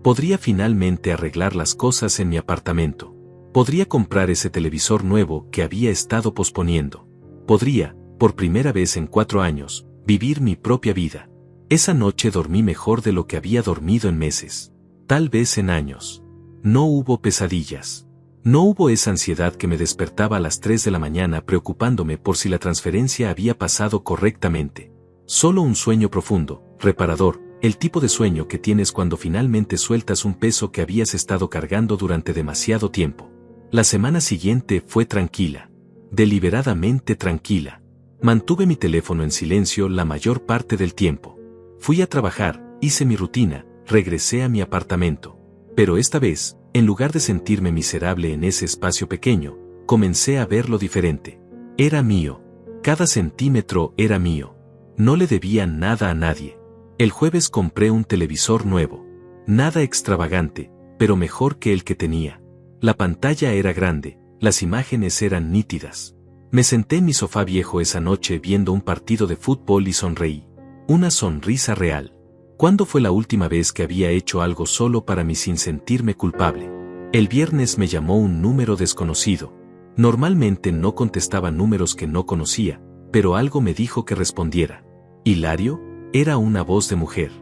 Podría finalmente arreglar las cosas en mi apartamento. Podría comprar ese televisor nuevo que había estado posponiendo. Podría, por primera vez en 4 años, vivir mi propia vida. Esa noche dormí mejor de lo que había dormido en meses. Tal vez en años. No hubo pesadillas. No hubo esa ansiedad que me despertaba a las 3 de la mañana preocupándome por si la transferencia había pasado correctamente. Solo un sueño profundo, reparador, el tipo de sueño que tienes cuando finalmente sueltas un peso que habías estado cargando durante demasiado tiempo. La semana siguiente fue tranquila. Deliberadamente tranquila. Mantuve mi teléfono en silencio la mayor parte del tiempo. Fui a trabajar, hice mi rutina, regresé a mi apartamento. Pero esta vez, en lugar de sentirme miserable en ese espacio pequeño, comencé a verlo diferente. Era mío. Cada centímetro era mío. No le debía nada a nadie. El jueves compré un televisor nuevo. Nada extravagante, pero mejor que el que tenía. La pantalla era grande, las imágenes eran nítidas. Me senté en mi sofá viejo esa noche viendo un partido de fútbol y sonreí. Una sonrisa real. ¿Cuándo fue la última vez que había hecho algo solo para mí sin sentirme culpable? El viernes me llamó un número desconocido. Normalmente no contestaba números que no conocía, pero algo me dijo que respondiera. ¿Hilario? Era una voz de mujer.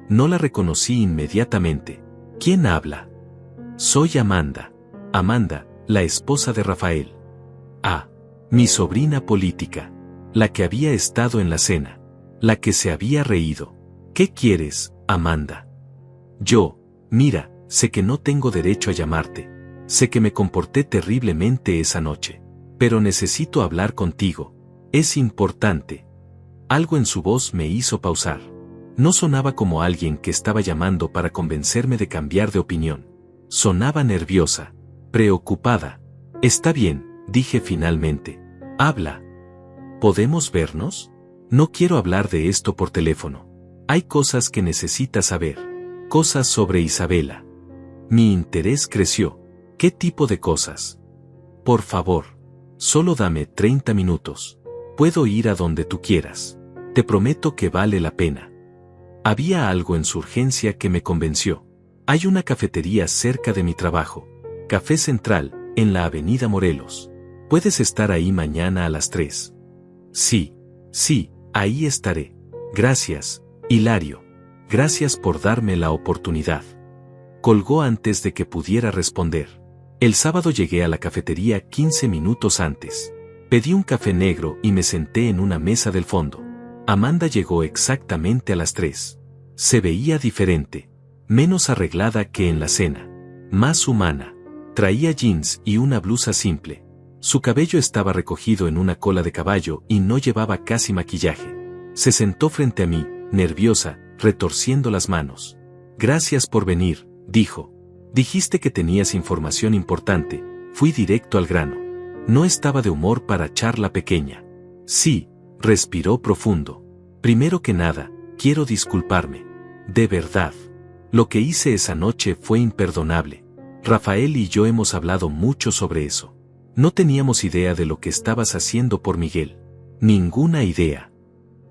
No la reconocí inmediatamente. ¿Quién habla? Soy Amanda. Amanda, la esposa de Rafael. Ah, mi sobrina política. La que había estado en la cena. La que se había reído. ¿Qué quieres, Amanda? Yo, mira, sé que no tengo derecho a llamarte. Sé que me comporté terriblemente esa noche. Pero necesito hablar contigo. Es importante. Algo en su voz me hizo pausar. No sonaba como alguien que estaba llamando para convencerme de cambiar de opinión. Sonaba nerviosa, preocupada. Está bien, dije finalmente. Habla. ¿Podemos vernos? No quiero hablar de esto por teléfono. Hay cosas que necesitas saber. Cosas sobre Isabela. Mi interés creció. ¿Qué tipo de cosas? Por favor. Solo dame 30 minutos. Puedo ir a donde tú quieras. Te prometo que vale la pena. Había algo en su urgencia que me convenció. Hay una cafetería cerca de mi trabajo. Café Central, en la Avenida Morelos. ¿Puedes estar ahí mañana a las 3? Sí, ahí estaré. Gracias, Hilario. Gracias por darme la oportunidad. Colgó antes de que pudiera responder. El sábado llegué a la cafetería 15 minutos antes. Pedí un café negro y me senté en una mesa del fondo. Amanda llegó exactamente a las 3. Se veía diferente. Menos arreglada que en la cena. Más humana. Traía jeans y una blusa simple. Su cabello estaba recogido en una cola de caballo y no llevaba casi maquillaje. Se sentó frente a mí, nerviosa, retorciendo las manos. Gracias por venir, dijo. Dijiste que tenías información importante. Fui directo al grano. No estaba de humor para charla pequeña. Sí, respiró profundo. Primero que nada, quiero disculparme. De verdad. Lo que hice esa noche fue imperdonable. Rafael y yo hemos hablado mucho sobre eso. No teníamos idea de lo que estabas haciendo por Miguel. Ninguna idea.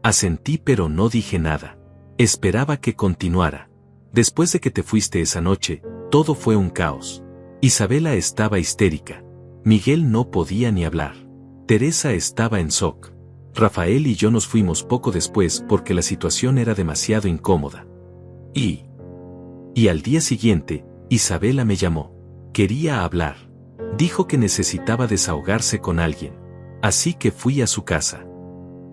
Asentí pero no dije nada. Esperaba que continuara. Después de que te fuiste esa noche, todo fue un caos. Isabela estaba histérica. Miguel no podía ni hablar. Teresa estaba en shock. Rafael y yo nos fuimos poco después porque la situación era demasiado incómoda. Y al día siguiente, Isabela me llamó. Quería hablar. Dijo que necesitaba desahogarse con alguien. Así que fui a su casa.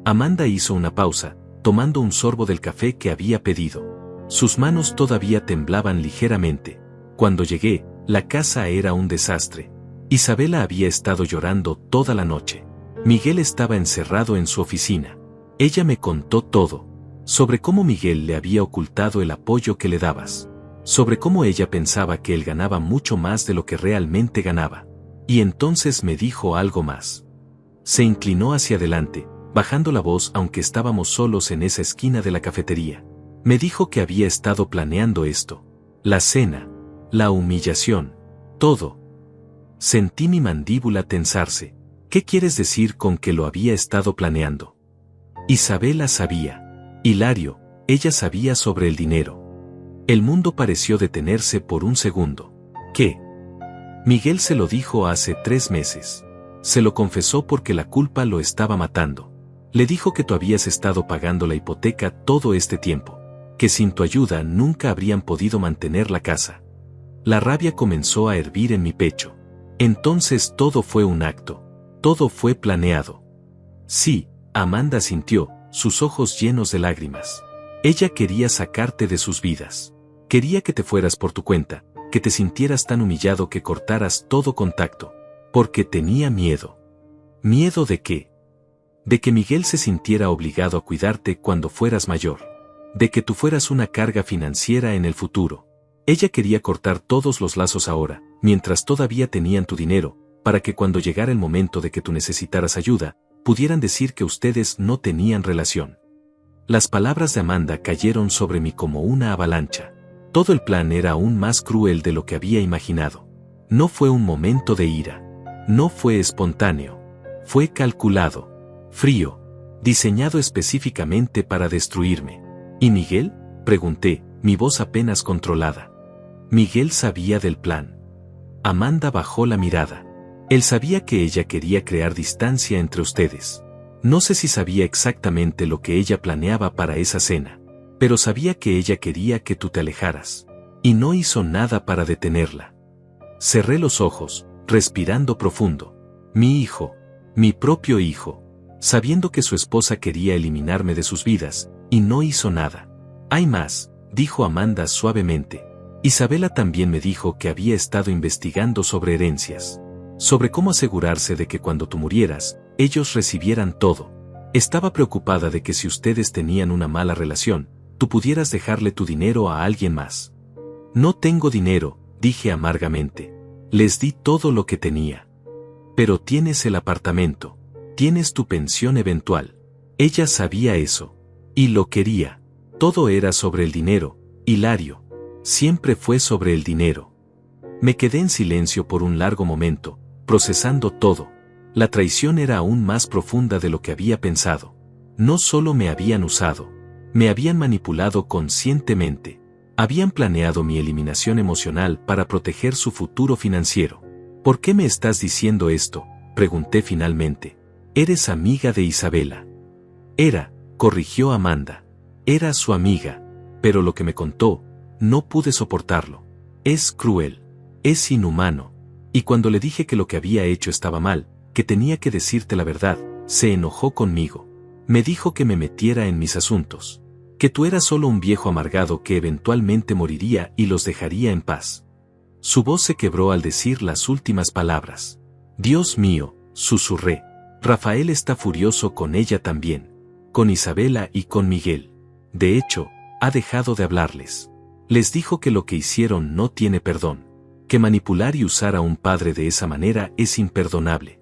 Amanda hizo una pausa, tomando un sorbo del café que había pedido. Sus manos todavía temblaban ligeramente. Cuando llegué, la casa era un desastre. Isabela había estado llorando toda la noche. Miguel estaba encerrado en su oficina. Ella me contó todo. Sobre cómo Miguel le había ocultado el apoyo que le dabas. Sobre cómo ella pensaba que él ganaba mucho más de lo que realmente ganaba. Y entonces me dijo algo más. Se inclinó hacia adelante, bajando la voz aunque estábamos solos en esa esquina de la cafetería. Me dijo que había estado planeando esto. La cena, la humillación, todo. Sentí mi mandíbula tensarse. ¿Qué quieres decir con que lo había estado planeando? Isabela sabía. Hilario, ella sabía sobre el dinero. El mundo pareció detenerse por un segundo. ¿Qué? Miguel se lo dijo hace 3 meses. Se lo confesó porque la culpa lo estaba matando. Le dijo que tú habías estado pagando la hipoteca todo este tiempo. Que sin tu ayuda nunca habrían podido mantener la casa. La rabia comenzó a hervir en mi pecho. Entonces todo fue un acto. Todo fue planeado. Sí, Amanda sintió, sus ojos llenos de lágrimas. Ella quería sacarte de sus vidas. Quería que te fueras por tu cuenta, que te sintieras tan humillado que cortaras todo contacto. Porque tenía miedo. ¿Miedo de qué? De que Miguel se sintiera obligado a cuidarte cuando fueras mayor. De que tú fueras una carga financiera en el futuro. Ella quería cortar todos los lazos ahora, mientras todavía tenían tu dinero, para que cuando llegara el momento de que tú necesitaras ayuda, pudieran decir que ustedes no tenían relación. Las palabras de Amanda cayeron sobre mí como una avalancha. Todo el plan era aún más cruel de lo que había imaginado. No fue un momento de ira. No fue espontáneo. Fue calculado. Frío. Diseñado específicamente para destruirme. ¿Y Miguel? Pregunté, mi voz apenas controlada. Miguel sabía del plan. Amanda bajó la mirada. Él sabía que ella quería crear distancia entre ustedes. No sé si sabía exactamente lo que ella planeaba para esa cena, pero sabía que ella quería que tú te alejaras. Y no hizo nada para detenerla. Cerré los ojos, respirando profundo. Mi hijo, mi propio hijo, sabiendo que su esposa quería eliminarme de sus vidas, y no hizo nada. Hay más, dijo Amanda suavemente. Isabela también me dijo que había estado investigando sobre herencias. Sobre cómo asegurarse de que cuando tú murieras, ellos recibieran todo. Estaba preocupada de que si ustedes tenían una mala relación, tú pudieras dejarle tu dinero a alguien más. No tengo dinero, dije amargamente. Les di todo lo que tenía. Pero tienes el apartamento. Tienes tu pensión eventual. Ella sabía eso. Y lo quería. Todo era sobre el dinero, Hilario. Siempre fue sobre el dinero. Me quedé en silencio por un largo momento, procesando todo. La traición era aún más profunda de lo que había pensado. No solo me habían usado, me habían manipulado conscientemente. Habían planeado mi eliminación emocional para proteger su futuro financiero. ¿Por qué me estás diciendo esto?, pregunté finalmente. Eres amiga de Isabela. Era, corrigió Amanda. Era su amiga, pero lo que me contó, no pude soportarlo. Es cruel, es inhumano. Y cuando le dije que lo que había hecho estaba mal, que tenía que decirte la verdad, se enojó conmigo. Me dijo que me metiera en mis asuntos. Que tú eras solo un viejo amargado que eventualmente moriría y los dejaría en paz. Su voz se quebró al decir las últimas palabras. Dios mío, susurré. Rafael está furioso con ella también. Con Isabela y con Miguel. De hecho, ha dejado de hablarles. Les dijo que lo que hicieron no tiene perdón. Que manipular y usar a un padre de esa manera es imperdonable.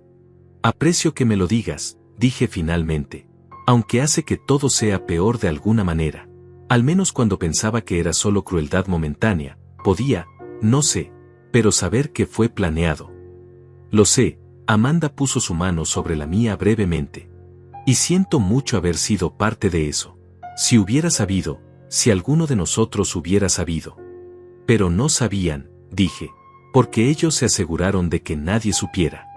Aprecio que me lo digas, dije finalmente. Aunque hace que todo sea peor de alguna manera. Al menos cuando pensaba que era solo crueldad momentánea, podía, no sé, pero saber que fue planeado. Lo sé, Amanda puso su mano sobre la mía brevemente. Y siento mucho haber sido parte de eso. Si hubiera sabido, si alguno de nosotros hubiera sabido. Pero no sabían, dije, porque ellos se aseguraron de que nadie supiera.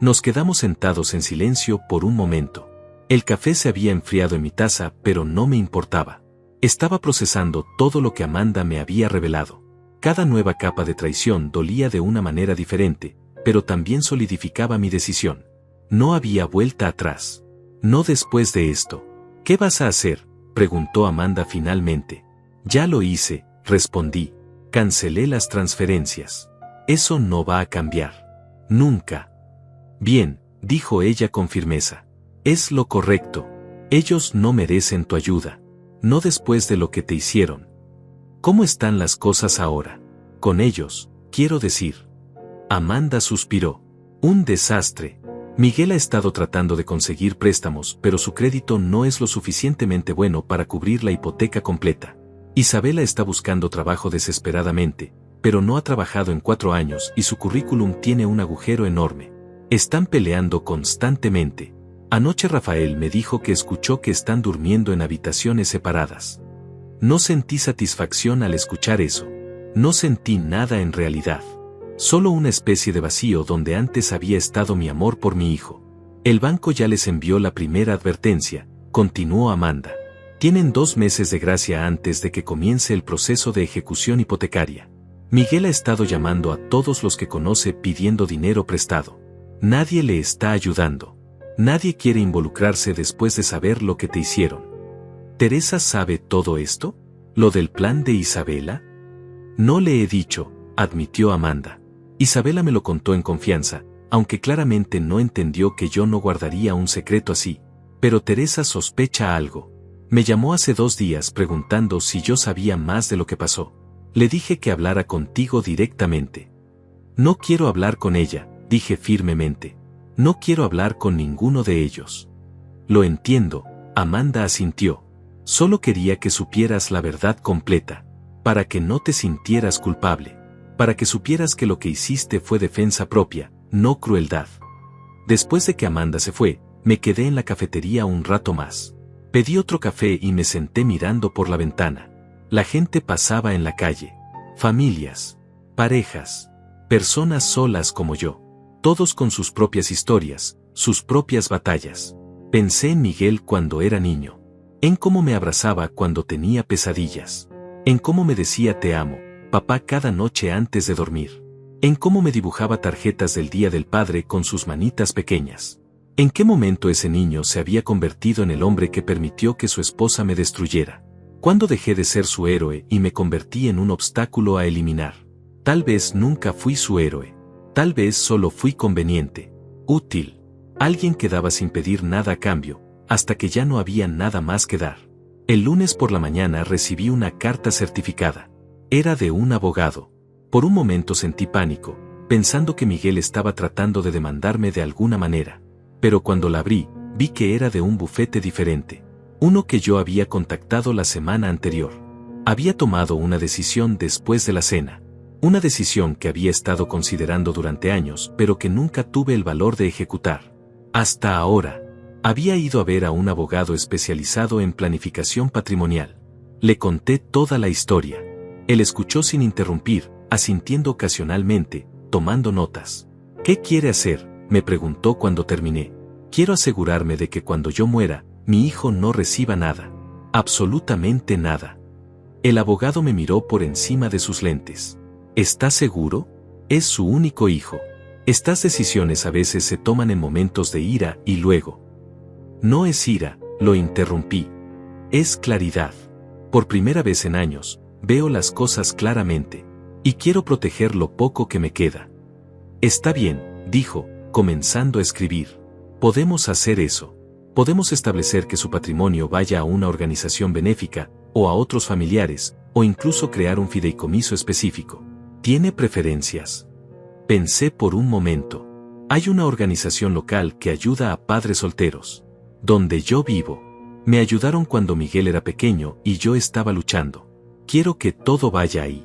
Nos quedamos sentados en silencio por un momento. El café se había enfriado en mi taza, pero no me importaba. Estaba procesando todo lo que Amanda me había revelado. Cada nueva capa de traición dolía de una manera diferente, pero también solidificaba mi decisión. No había vuelta atrás. No después de esto. ¿Qué vas a hacer?, preguntó Amanda finalmente. Ya lo hice, respondí. Cancelé las transferencias. Eso no va a cambiar. Nunca. Bien, dijo ella con firmeza. Es lo correcto. Ellos no merecen tu ayuda. No después de lo que te hicieron. ¿Cómo están las cosas ahora? Con ellos, quiero decir. Amanda suspiró. Un desastre. Miguel ha estado tratando de conseguir préstamos, pero su crédito no es lo suficientemente bueno para cubrir la hipoteca completa. Isabela está buscando trabajo desesperadamente, pero no ha trabajado en 4 años y su currículum tiene un agujero enorme. Están peleando constantemente. Anoche Rafael me dijo que escuchó que están durmiendo en habitaciones separadas. No sentí satisfacción al escuchar eso. No sentí nada en realidad. Solo una especie de vacío donde antes había estado mi amor por mi hijo. El banco ya les envió la primera advertencia, continuó Amanda. Tienen 2 meses de gracia antes de que comience el proceso de ejecución hipotecaria. Miguel ha estado llamando a todos los que conoce pidiendo dinero prestado. Nadie le está ayudando. Nadie quiere involucrarse después de saber lo que te hicieron. ¿Teresa sabe todo esto? ¿Lo del plan de Isabela? No le he dicho, admitió Amanda. Isabela me lo contó en confianza, aunque claramente no entendió que yo no guardaría un secreto así. Pero Teresa sospecha algo. Me llamó hace 2 días preguntando si yo sabía más de lo que pasó. Le dije que hablara contigo directamente. No quiero hablar con ella, dije firmemente. No quiero hablar con ninguno de ellos. Lo entiendo, Amanda asintió. Solo quería que supieras la verdad completa, para que no te sintieras culpable, para que supieras que lo que hiciste fue defensa propia, no crueldad. Después de que Amanda se fue, me quedé en la cafetería un rato más. Pedí otro café y me senté mirando por la ventana. La gente pasaba en la calle. Familias, parejas, personas solas como yo. Todos con sus propias historias, sus propias batallas. Pensé en Miguel cuando era niño. En cómo me abrazaba cuando tenía pesadillas. En cómo me decía te amo, papá cada noche antes de dormir. En cómo me dibujaba tarjetas del Día del Padre con sus manitas pequeñas. ¿En qué momento ese niño se había convertido en el hombre que permitió que su esposa me destruyera? ¿Cuándo dejé de ser su héroe y me convertí en un obstáculo a eliminar? Tal vez nunca fui su héroe. Tal vez solo fui conveniente, útil, alguien que daba sin pedir nada a cambio, hasta que ya no había nada más que dar. El lunes por la mañana recibí una carta certificada. Era de un abogado. Por un momento sentí pánico, pensando que Miguel estaba tratando de demandarme de alguna manera. Pero cuando la abrí, vi que era de un bufete diferente. Uno que yo había contactado la semana anterior. Había tomado una decisión después de la cena. Una decisión que había estado considerando durante años, pero que nunca tuve el valor de ejecutar. Hasta ahora, había ido a ver a un abogado especializado en planificación patrimonial. Le conté toda la historia. Él escuchó sin interrumpir, asintiendo ocasionalmente, tomando notas. ¿Qué quiere hacer?, me preguntó cuando terminé. Quiero asegurarme de que cuando yo muera, mi hijo no reciba nada. Absolutamente nada. El abogado me miró por encima de sus lentes. ¿Estás seguro? Es su único hijo. Estas decisiones a veces se toman en momentos de ira y luego. No es ira, lo interrumpí. Es claridad. Por primera vez en años, veo las cosas claramente. Y quiero proteger lo poco que me queda. Está bien, dijo, comenzando a escribir. Podemos hacer eso. Podemos establecer que su patrimonio vaya a una organización benéfica, o a otros familiares, o incluso crear un fideicomiso específico. ¿Tiene preferencias? Pensé por un momento. Hay una organización local que ayuda a padres solteros. Donde yo vivo. Me ayudaron cuando Miguel era pequeño y yo estaba luchando. Quiero que todo vaya ahí.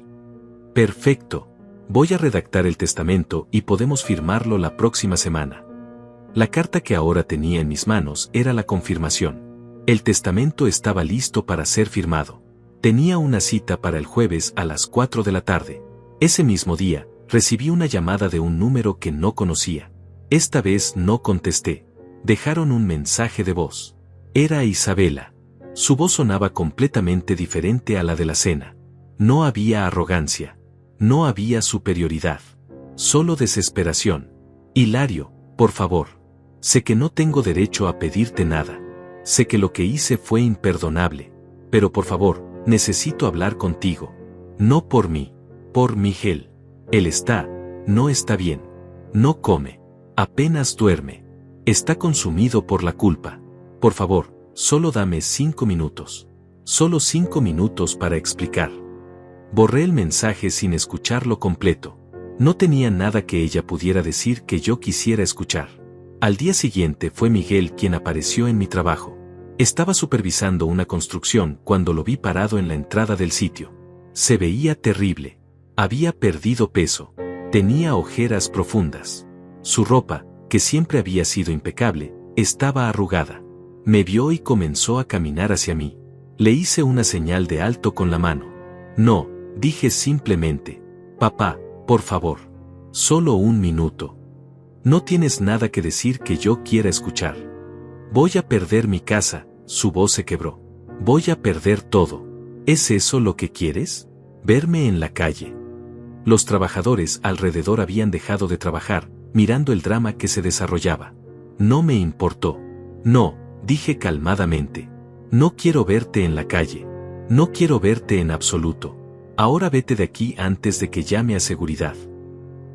Perfecto. Voy a redactar el testamento y podemos firmarlo la próxima semana. La carta que ahora tenía en mis manos era la confirmación. El testamento estaba listo para ser firmado. Tenía una cita para el jueves a las 4 de la tarde. Ese mismo día, recibí una llamada de un número que no conocía. Esta vez no contesté. Dejaron un mensaje de voz. Era Isabela. Su voz sonaba completamente diferente a la de la cena. No había arrogancia. No había superioridad. Solo desesperación. Hilario, por favor. Sé que no tengo derecho a pedirte nada. Sé que lo que hice fue imperdonable. Pero por favor, necesito hablar contigo. No por mí. Por Miguel. Él no está bien. No come. Apenas duerme. Está consumido por la culpa. Por favor, solo dame 5 minutos. Solo 5 minutos para explicar. Borré el mensaje sin escucharlo completo. No tenía nada que ella pudiera decir que yo quisiera escuchar. Al día siguiente fue Miguel quien apareció en mi trabajo. Estaba supervisando una construcción cuando lo vi parado en la entrada del sitio. Se veía terrible. Había perdido peso. Tenía ojeras profundas. Su ropa, que siempre había sido impecable, estaba arrugada. Me vio y comenzó a caminar hacia mí. Le hice una señal de alto con la mano. No, dije simplemente. Papá, por favor. Solo un minuto. No tienes nada que decir que yo quiera escuchar. Voy a perder mi casa, su voz se quebró. Voy a perder todo. ¿Es eso lo que quieres? Verme en la calle. Los trabajadores alrededor habían dejado de trabajar, mirando el drama que se desarrollaba. No me importó. No, dije calmadamente. No quiero verte en la calle. No quiero verte en absoluto. Ahora vete de aquí antes de que llame a seguridad.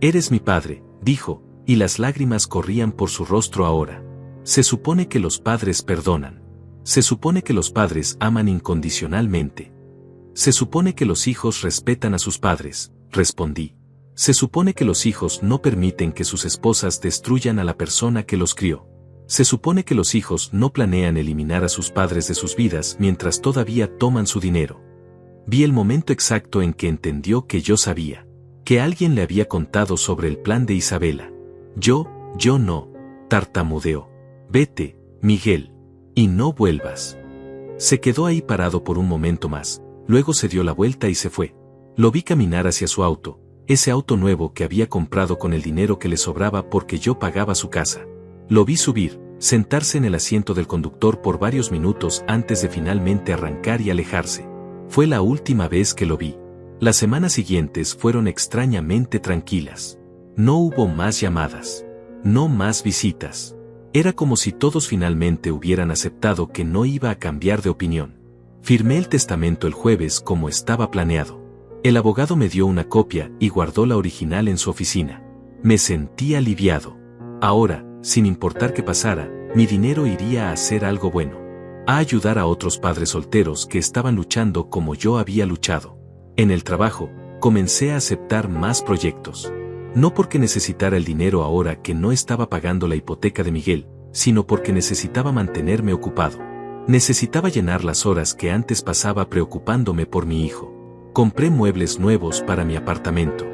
Eres mi padre, dijo, y las lágrimas corrían por su rostro ahora. Se supone que los padres perdonan. Se supone que los padres aman incondicionalmente. Se supone que los hijos respetan a sus padres, respondí. Se supone que los hijos no permiten que sus esposas destruyan a la persona que los crió. Se supone que los hijos no planean eliminar a sus padres de sus vidas mientras todavía toman su dinero. Vi el momento exacto en que entendió que yo sabía. Que alguien le había contado sobre el plan de Isabela. Yo no, tartamudeó. Vete, Miguel. Y no vuelvas. Se quedó ahí parado por un momento más, luego se dio la vuelta y se fue. Lo vi caminar hacia su auto, ese auto nuevo que había comprado con el dinero que le sobraba porque yo pagaba su casa. Lo vi subir, sentarse en el asiento del conductor por varios minutos antes de finalmente arrancar y alejarse. Fue la última vez que lo vi. Las semanas siguientes fueron extrañamente tranquilas. No hubo más llamadas. No más visitas. Era como si todos finalmente hubieran aceptado que no iba a cambiar de opinión. Firmé el testamento el jueves como estaba planeado. El abogado me dio una copia y guardó la original en su oficina. Me sentí aliviado. Ahora, sin importar qué pasara, mi dinero iría a hacer algo bueno. A ayudar a otros padres solteros que estaban luchando como yo había luchado. En el trabajo, comencé a aceptar más proyectos. No porque necesitara el dinero ahora que no estaba pagando la hipoteca de Miguel, sino porque necesitaba mantenerme ocupado. Necesitaba llenar las horas que antes pasaba preocupándome por mi hijo. Compré muebles nuevos para mi apartamento.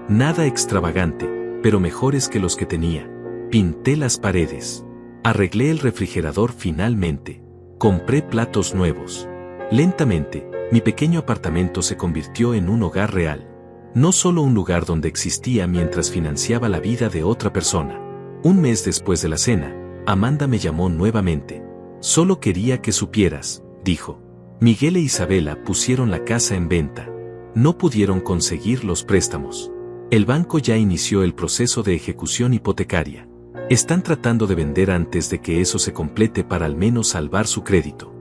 Nada extravagante, pero mejores que los que tenía. Pinté las paredes. Arreglé el refrigerador finalmente. Compré platos nuevos. Lentamente, mi pequeño apartamento se convirtió en un hogar real. No solo un lugar donde existía mientras financiaba la vida de otra persona. Un mes después de la cena, Amanda me llamó nuevamente. Solo quería que supieras, dijo. Miguel e Isabela pusieron la casa en venta. No pudieron conseguir los préstamos. El banco ya inició el proceso de ejecución hipotecaria. Están tratando de vender antes de que eso se complete para al menos salvar su crédito.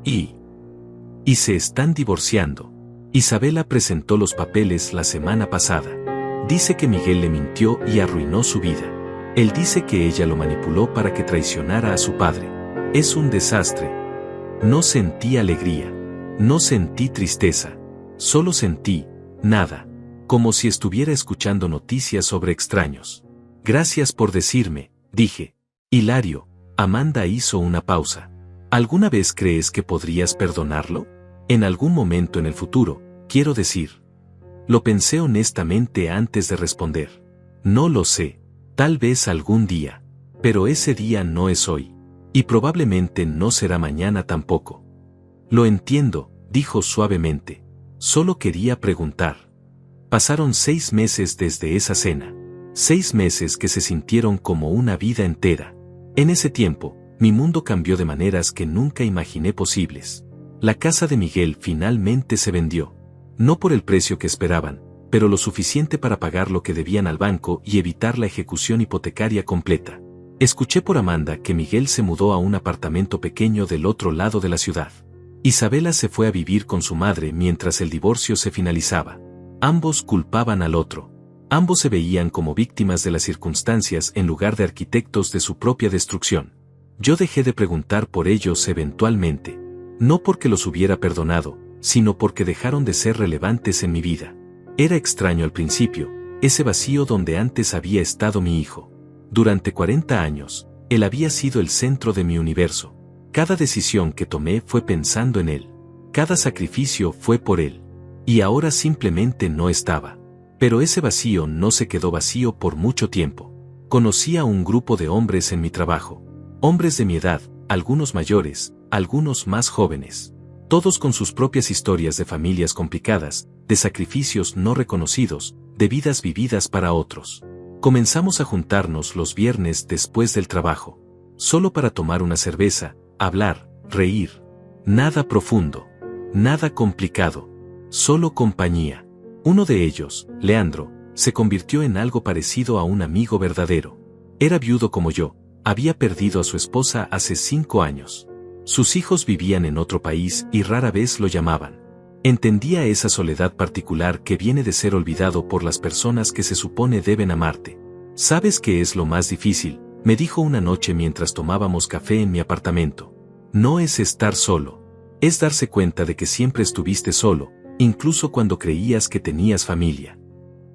Y se están divorciando. Isabela presentó los papeles la semana pasada. Dice que Miguel le mintió y arruinó su vida. Él dice que ella lo manipuló para que traicionara a su padre. Es un desastre. No sentí alegría. No sentí tristeza. Solo sentí, nada. Como si estuviera escuchando noticias sobre extraños. Gracias por decirme, dije. Hilario, Amanda hizo una pausa. ¿Alguna vez crees que podrías perdonarlo? En algún momento en el futuro, quiero decir. Lo pensé honestamente antes de responder. No lo sé. Tal vez algún día. Pero ese día no es hoy. Y probablemente no será mañana tampoco. Lo entiendo, dijo suavemente. Solo quería preguntar. Pasaron 6 meses desde esa cena. 6 meses que se sintieron como una vida entera. En ese tiempo, mi mundo cambió de maneras que nunca imaginé posibles. La casa de Miguel finalmente se vendió. No por el precio que esperaban, pero lo suficiente para pagar lo que debían al banco y evitar la ejecución hipotecaria completa. Escuché por Amanda que Miguel se mudó a un apartamento pequeño del otro lado de la ciudad. Isabela se fue a vivir con su madre mientras el divorcio se finalizaba. Ambos culpaban al otro. Ambos se veían como víctimas de las circunstancias en lugar de arquitectos de su propia destrucción. Yo dejé de preguntar por ellos eventualmente. No porque los hubiera perdonado, sino porque dejaron de ser relevantes en mi vida. Era extraño al principio, ese vacío donde antes había estado mi hijo. Durante 40 años, él había sido el centro de mi universo. Cada decisión que tomé fue pensando en él. Cada sacrificio fue por él. Y ahora simplemente no estaba. Pero ese vacío no se quedó vacío por mucho tiempo. Conocí a un grupo de hombres en mi trabajo. Hombres de mi edad, algunos mayores, algunos más jóvenes. Todos con sus propias historias de familias complicadas, de sacrificios no reconocidos, de vidas vividas para otros. Comenzamos a juntarnos los viernes después del trabajo. Solo para tomar una cerveza, hablar, reír. Nada profundo. Nada complicado. Solo compañía. Uno de ellos, Leandro, se convirtió en algo parecido a un amigo verdadero. Era viudo como yo, había perdido a su esposa hace 5 años. Sus hijos vivían en otro país y rara vez lo llamaban. Entendía esa soledad particular que viene de ser olvidado por las personas que se supone deben amarte. ¿Sabes qué es lo más difícil?, me dijo una noche mientras tomábamos café en mi apartamento. No es estar solo. Es darse cuenta de que siempre estuviste solo, incluso cuando creías que tenías familia.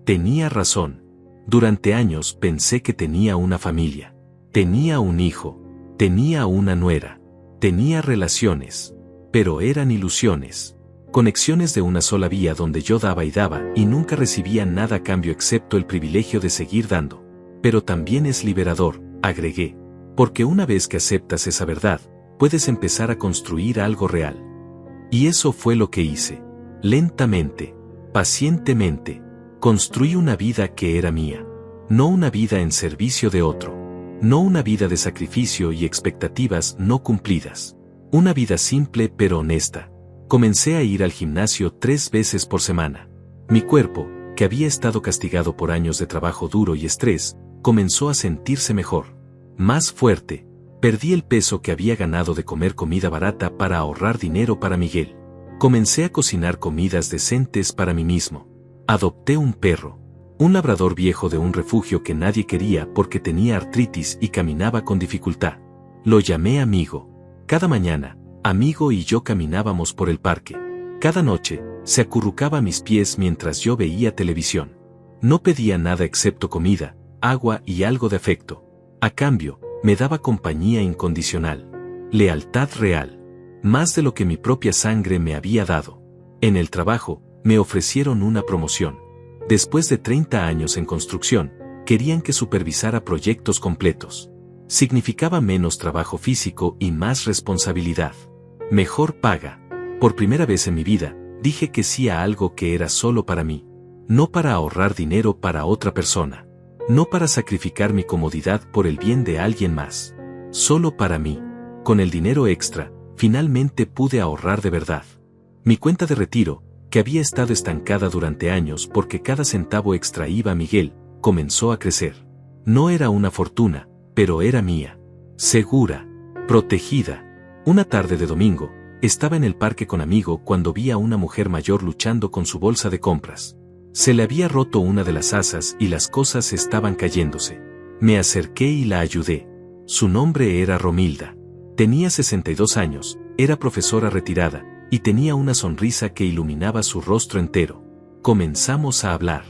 Tenía razón. Durante años pensé que tenía una familia. Tenía un hijo. Tenía una nuera. Tenía relaciones. Pero eran ilusiones. Conexiones de una sola vía donde yo daba y nunca recibía nada a cambio excepto el privilegio de seguir dando. Pero también es liberador, agregué. Porque una vez que aceptas esa verdad, puedes empezar a construir algo real. Y eso fue lo que hice. Lentamente, pacientemente, construí una vida que era mía. No una vida en servicio de otro. No una vida de sacrificio y expectativas no cumplidas. Una vida simple pero honesta. Comencé a ir al gimnasio 3 veces por semana. Mi cuerpo, que había estado castigado por años de trabajo duro y estrés, comenzó a sentirse mejor. Más fuerte. Perdí el peso que había ganado de comer comida barata para ahorrar dinero para Miguel. Comencé a cocinar comidas decentes para mí mismo. Adopté un perro. Un labrador viejo de un refugio que nadie quería porque tenía artritis y caminaba con dificultad. Lo llamé Amigo. Cada mañana, Amigo y yo caminábamos por el parque. Cada noche, se acurrucaba a mis pies mientras yo veía televisión. No pedía nada excepto comida, agua y algo de afecto. A cambio, me daba compañía incondicional. Lealtad real. Más de lo que mi propia sangre me había dado. En el trabajo, me ofrecieron una promoción. Después de 30 años en construcción, querían que supervisara proyectos completos. Significaba menos trabajo físico y más responsabilidad. Mejor paga. Por primera vez en mi vida, dije que sí a algo que era solo para mí. No para ahorrar dinero para otra persona. No para sacrificar mi comodidad por el bien de alguien más. Solo para mí. Con el dinero extra, finalmente pude ahorrar de verdad. Mi cuenta de retiro, que había estado estancada durante años porque cada centavo extra iba a Miguel, comenzó a crecer. No era una fortuna, pero era mía. Segura. Protegida. Una tarde de domingo, estaba en el parque con Amigo cuando vi a una mujer mayor luchando con su bolsa de compras. Se le había roto una de las asas y las cosas estaban cayéndose. Me acerqué y la ayudé. Su nombre era Romilda. Tenía 62 años, era profesora retirada, y tenía una sonrisa que iluminaba su rostro entero. Comenzamos a hablar.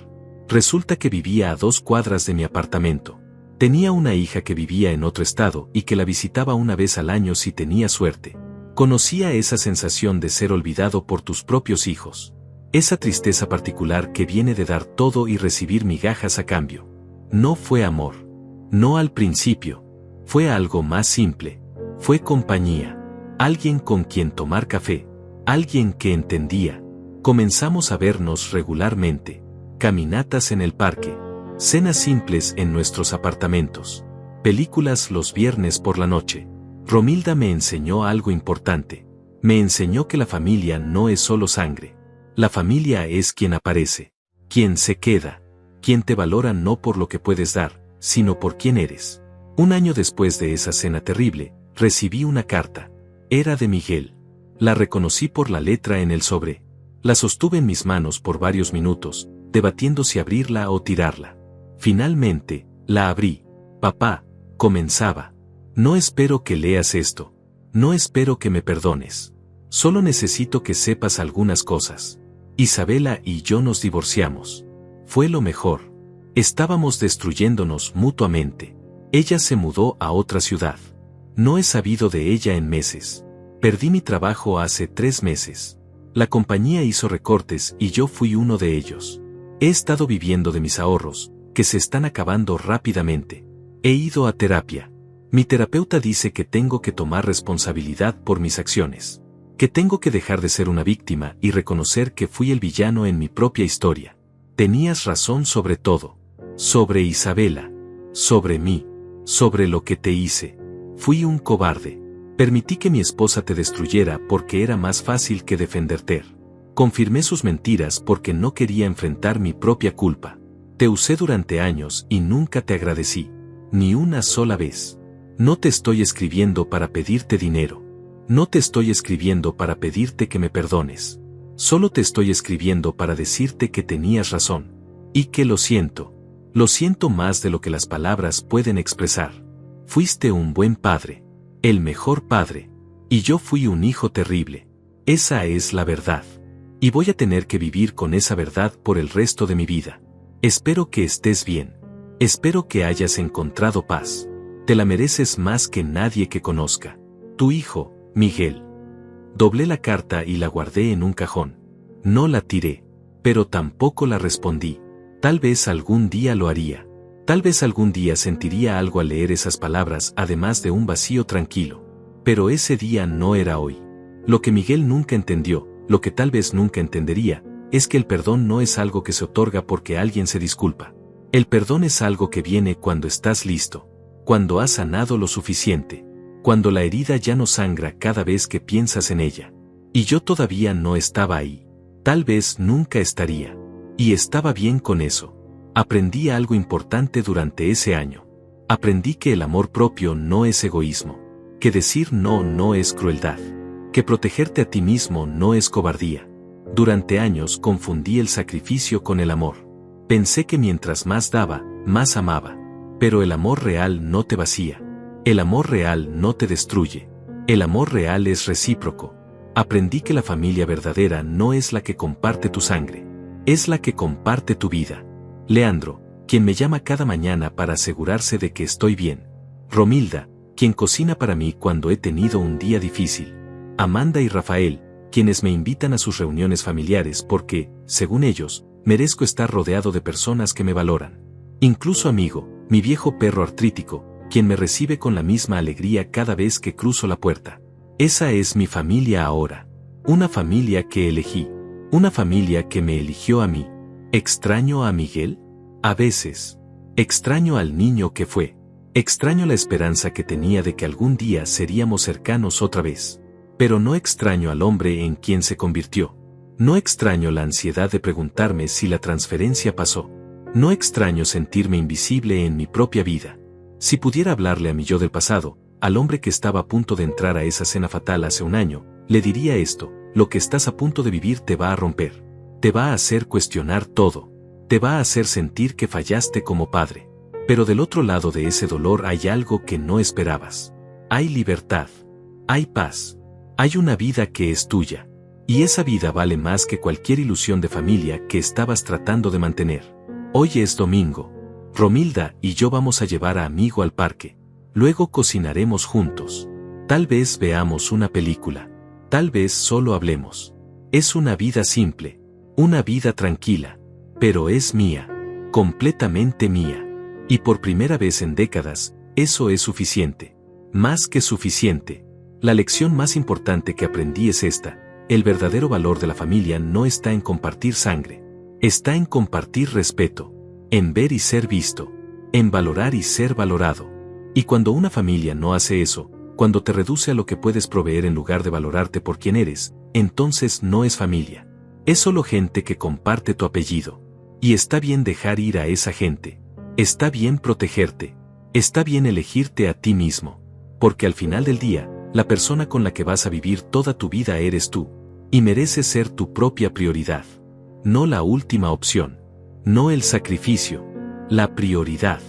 Resulta que vivía a 2 cuadras de mi apartamento. Tenía una hija que vivía en otro estado y que la visitaba una vez al año si tenía suerte. Conocía esa sensación de ser olvidado por tus propios hijos. Esa tristeza particular que viene de dar todo y recibir migajas a cambio. No fue amor. No al principio. Fue algo más simple. Fue compañía. Alguien con quien tomar café. alguien que entendía. Comenzamos a vernos regularmente. Caminatas en el parque. Cenas simples en nuestros apartamentos. Películas los viernes por la noche. Romilda me enseñó algo importante. Me enseñó que la familia no es solo sangre. La familia es quien aparece, quien se queda, quien te valora no por lo que puedes dar, sino por quién eres. Un año después de esa cena terrible, recibí una carta. Era de Miguel. La reconocí por la letra en el sobre. La sostuve en mis manos por varios minutos, debatiendo si abrirla o tirarla. Finalmente, la abrí. Papá, comenzaba. No espero que leas esto. No espero que me perdones. Solo necesito que sepas algunas cosas. Isabela y yo nos divorciamos. Fue lo mejor. Estábamos destruyéndonos mutuamente. Ella se mudó a otra ciudad. No he sabido de ella en meses. Perdí mi trabajo hace 3 meses. La compañía hizo recortes y yo fui uno de ellos. He estado viviendo de mis ahorros, que se están acabando rápidamente. He ido a terapia. Mi terapeuta dice que tengo que tomar responsabilidad por mis acciones. Que tengo que dejar de ser una víctima y reconocer que fui el villano en mi propia historia. Tenías razón sobre todo. Sobre Isabela. Sobre mí. Sobre lo que te hice. Fui un cobarde. Permití que mi esposa te destruyera porque era más fácil que defenderte. Confirmé sus mentiras porque no quería enfrentar mi propia culpa. Te usé durante años y nunca te agradecí. Ni una sola vez. No te estoy escribiendo para pedirte dinero. No te estoy escribiendo para pedirte que me perdones. Solo te estoy escribiendo para decirte que tenías razón. Y que lo siento. Lo siento más de lo que las palabras pueden expresar. Fuiste un buen padre. El mejor padre. Y yo fui un hijo terrible. Esa es la verdad. Y voy a tener que vivir con esa verdad por el resto de mi vida. Espero que estés bien. Espero que hayas encontrado paz. Te la mereces más que nadie que conozca. Tu hijo, Miguel. Doblé la carta y la guardé en un cajón. No la tiré, pero tampoco la respondí. Tal vez algún día lo haría. Tal vez algún día sentiría algo al leer esas palabras además de un vacío tranquilo. Pero ese día no era hoy. Lo que Miguel nunca entendió, lo que tal vez nunca entendería, es que el perdón no es algo que se otorga porque alguien se disculpa. El perdón es algo que viene cuando estás listo. Cuando has sanado lo suficiente. Cuando la herida ya no sangra cada vez que piensas en ella. Y yo todavía no estaba ahí. Tal vez nunca estaría. Y estaba bien con eso. Aprendí algo importante durante ese año. Aprendí que el amor propio no es egoísmo. Que decir no no es crueldad. Que protegerte a ti mismo no es cobardía. Durante años confundí el sacrificio con el amor. Pensé que mientras más daba, más amaba. Pero el amor real no te vacía. El amor real no te destruye. El amor real es recíproco. Aprendí que la familia verdadera no es la que comparte tu sangre. Es la que comparte tu vida. Leandro, quien me llama cada mañana para asegurarse de que estoy bien. Romilda, quien cocina para mí cuando he tenido un día difícil. Amanda y Rafael, quienes me invitan a sus reuniones familiares porque, según ellos, merezco estar rodeado de personas que me valoran. Incluso Amigo, mi viejo perro artrítico, quien me recibe con la misma alegría cada vez que cruzo la puerta. Esa es mi familia ahora. Una familia que elegí. Una familia que me eligió a mí. ¿Extraño a Miguel? A veces. Extraño al niño que fue. Extraño la esperanza que tenía de que algún día seríamos cercanos otra vez. Pero no extraño al hombre en quien se convirtió. No extraño la ansiedad de preguntarme si la transferencia pasó. No extraño sentirme invisible en mi propia vida. Si pudiera hablarle a mi yo del pasado, al hombre que estaba a punto de entrar a esa cena fatal hace un año, le diría esto: lo que estás a punto de vivir te va a romper. Te va a hacer cuestionar todo. Te va a hacer sentir que fallaste como padre. Pero del otro lado de ese dolor hay algo que no esperabas. Hay libertad. Hay paz. Hay una vida que es tuya. Y esa vida vale más que cualquier ilusión de familia que estabas tratando de mantener. Hoy es domingo. Romilda y yo vamos a llevar a Amigo al parque. Luego cocinaremos juntos. Tal vez veamos una película. Tal vez solo hablemos. Es una vida simple. Una vida tranquila. Pero es mía. Completamente mía. Y por primera vez en décadas, eso es suficiente. Más que suficiente. La lección más importante que aprendí es esta: el verdadero valor de la familia no está en compartir sangre. Está en compartir respeto, en ver y ser visto, en valorar y ser valorado. Y cuando una familia no hace eso, cuando te reduce a lo que puedes proveer en lugar de valorarte por quien eres, entonces no es familia. Es solo gente que comparte tu apellido. Y está bien dejar ir a esa gente. Está bien protegerte. Está bien elegirte a ti mismo. Porque al final del día, la persona con la que vas a vivir toda tu vida eres tú. Y mereces ser tu propia prioridad. No la última opción. No el sacrificio. La prioridad.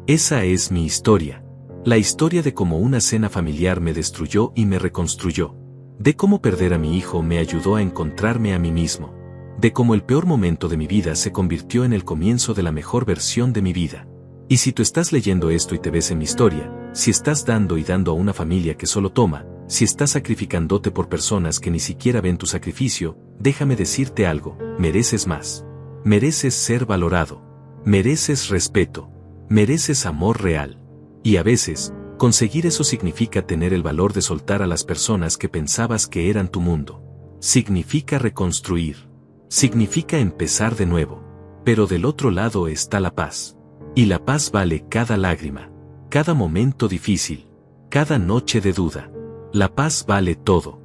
Esa es mi historia. La historia de cómo una cena familiar me destruyó y me reconstruyó. De cómo perder a mi hijo me ayudó a encontrarme a mí mismo. De cómo el peor momento de mi vida se convirtió en el comienzo de la mejor versión de mi vida. Y si tú estás leyendo esto y te ves en mi historia, si estás dando y dando a una familia que solo toma, si estás sacrificándote por personas que ni siquiera ven tu sacrificio, déjame decirte algo, mereces más. Mereces ser valorado. Mereces respeto. Mereces amor real. Y a veces, conseguir eso significa tener el valor de soltar a las personas que pensabas que eran tu mundo. Significa reconstruir. Significa empezar de nuevo. Pero del otro lado está la paz. Y la paz vale cada lágrima, cada momento difícil, cada noche de duda. La paz vale todo.